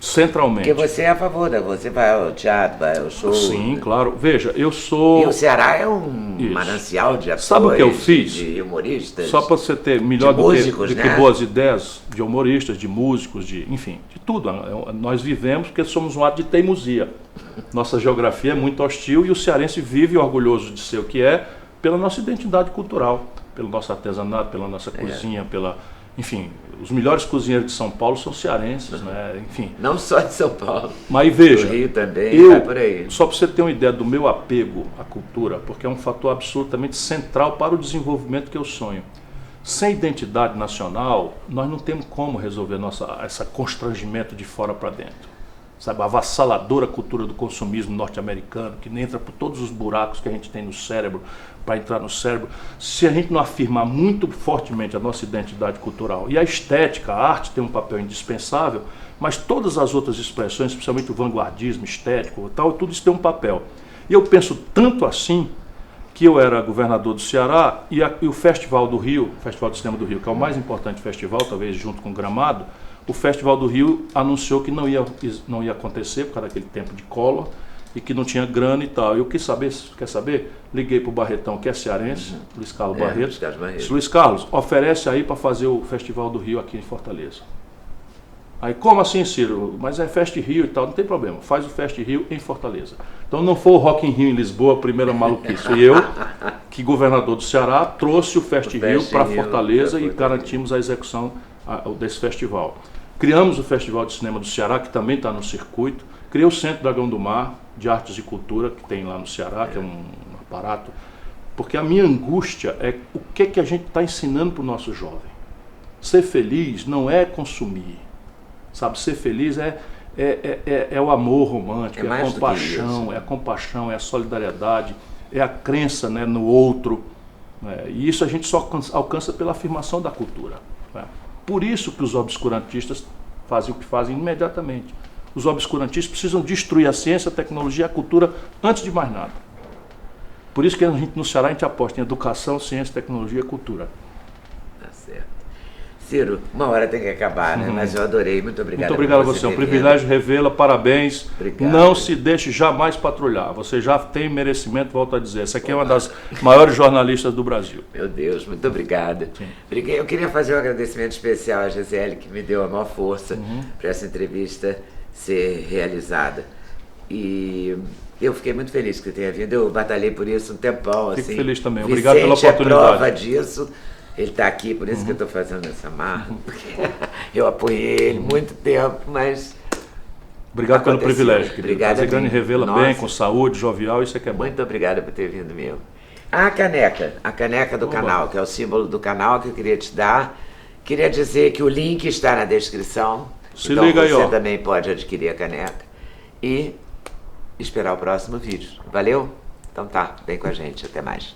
Speaker 1: Centralmente.
Speaker 2: Porque você é a favor, você vai ao teatro, vai ao show.
Speaker 1: Sim, claro. Veja, eu sou...
Speaker 2: E o Ceará é um manancial de atores,
Speaker 1: sabe o que eu fiz?
Speaker 2: De humoristas.
Speaker 1: Só para você ter melhor do que boas ideias de humoristas, de músicos, enfim, de tudo. Nós vivemos porque somos um ato de teimosia. Nossa geografia é muito hostil e o cearense vive orgulhoso de ser o que é pela nossa identidade cultural, pelo nosso artesanato, pela nossa cozinha, enfim, os melhores cozinheiros de São Paulo são cearenses, né? Enfim.
Speaker 2: Não só de São Paulo.
Speaker 1: Mas veja,
Speaker 2: do Rio também, vai por aí.
Speaker 1: Só para você ter uma ideia do meu apego à cultura, porque é um fator absolutamente central para o desenvolvimento que eu sonho. Sem identidade nacional, nós não temos como resolver esse constrangimento de fora para dentro. Sabe, a avassaladora cultura do consumismo norte-americano, que entra por todos os buracos que a gente tem no cérebro, para entrar no cérebro. Se a gente não afirmar muito fortemente a nossa identidade cultural, e a estética, a arte tem um papel indispensável, mas todas as outras expressões, especialmente o vanguardismo estético, tudo isso tem um papel. E eu penso tanto assim, que eu era governador do Ceará e o Festival do Rio, Festival de Cinema do Rio, que é o mais importante festival, talvez junto com o Gramado, o Festival do Rio anunciou que não ia acontecer por causa daquele tempo de Collor e que não tinha grana e tal. Eu quer saber? Liguei para o Barretão, que é cearense, Luiz Carlos Barreto. Luiz Carlos, oferece aí para fazer o Festival do Rio aqui em Fortaleza. Aí, como assim, Ciro? Mas é Fest Rio e tal, não tem problema. Faz o Fest Rio em Fortaleza. Então não foi o Rock in Rio em Lisboa a primeira maluquice. E eu, que governador do Ceará, trouxe o Fest Rio para Fortaleza e garantimos a execução desse festival. Criamos o Festival de Cinema do Ceará, que também está no circuito. Criei o Centro Dragão do Mar, de Artes e Cultura, que tem lá no Ceará, que é um aparato. Porque a minha angústia é o que a gente está ensinando para o nosso jovem. Ser feliz não é consumir. Sabe, ser feliz é o amor romântico, é a compaixão, é a solidariedade, é a crença, né, no outro. Né? E isso a gente só alcança pela afirmação da cultura. Né? Por isso que os obscurantistas fazem o que fazem imediatamente. Os obscurantistas precisam destruir a ciência, a tecnologia e a cultura antes de mais nada. Por isso que no Ceará a gente aposta em educação, ciência, tecnologia e cultura.
Speaker 2: Tá certo. Ciro, uma hora tem que acabar, né? Mas eu adorei. Muito obrigado.
Speaker 1: Muito obrigado a você. É um privilégio revê-la. Parabéns.
Speaker 2: Obrigado.
Speaker 1: Não se deixe jamais patrulhar. Você já tem merecimento, volto a dizer. Essa aqui é uma das maiores jornalistas do Brasil.
Speaker 2: Meu Deus, muito obrigado. Eu queria fazer um agradecimento especial à Gisele, que me deu a maior força para essa entrevista ser realizada. E eu fiquei muito feliz que você tenha vindo. Eu batalhei por isso um tempão.
Speaker 1: Fico
Speaker 2: assim.
Speaker 1: feliz também. Obrigado pela
Speaker 2: Vicente
Speaker 1: oportunidade.
Speaker 2: É prova disso. Ele está aqui, por isso que eu estou fazendo essa marra. Eu apoiei ele muito tempo, mas...
Speaker 1: Obrigado pelo privilégio, querido.
Speaker 2: Obrigado.
Speaker 1: Você ganha e revela bem, com saúde, jovial, isso é que é bom.
Speaker 2: Muito obrigado por ter vindo mesmo. A caneca do canal, que é o símbolo do canal que eu queria te dar. Queria dizer que o link está na descrição.
Speaker 1: Se liga aí, ó.
Speaker 2: Você também pode adquirir a caneca. E esperar o próximo vídeo. Valeu? Então tá, vem com a gente. Até mais.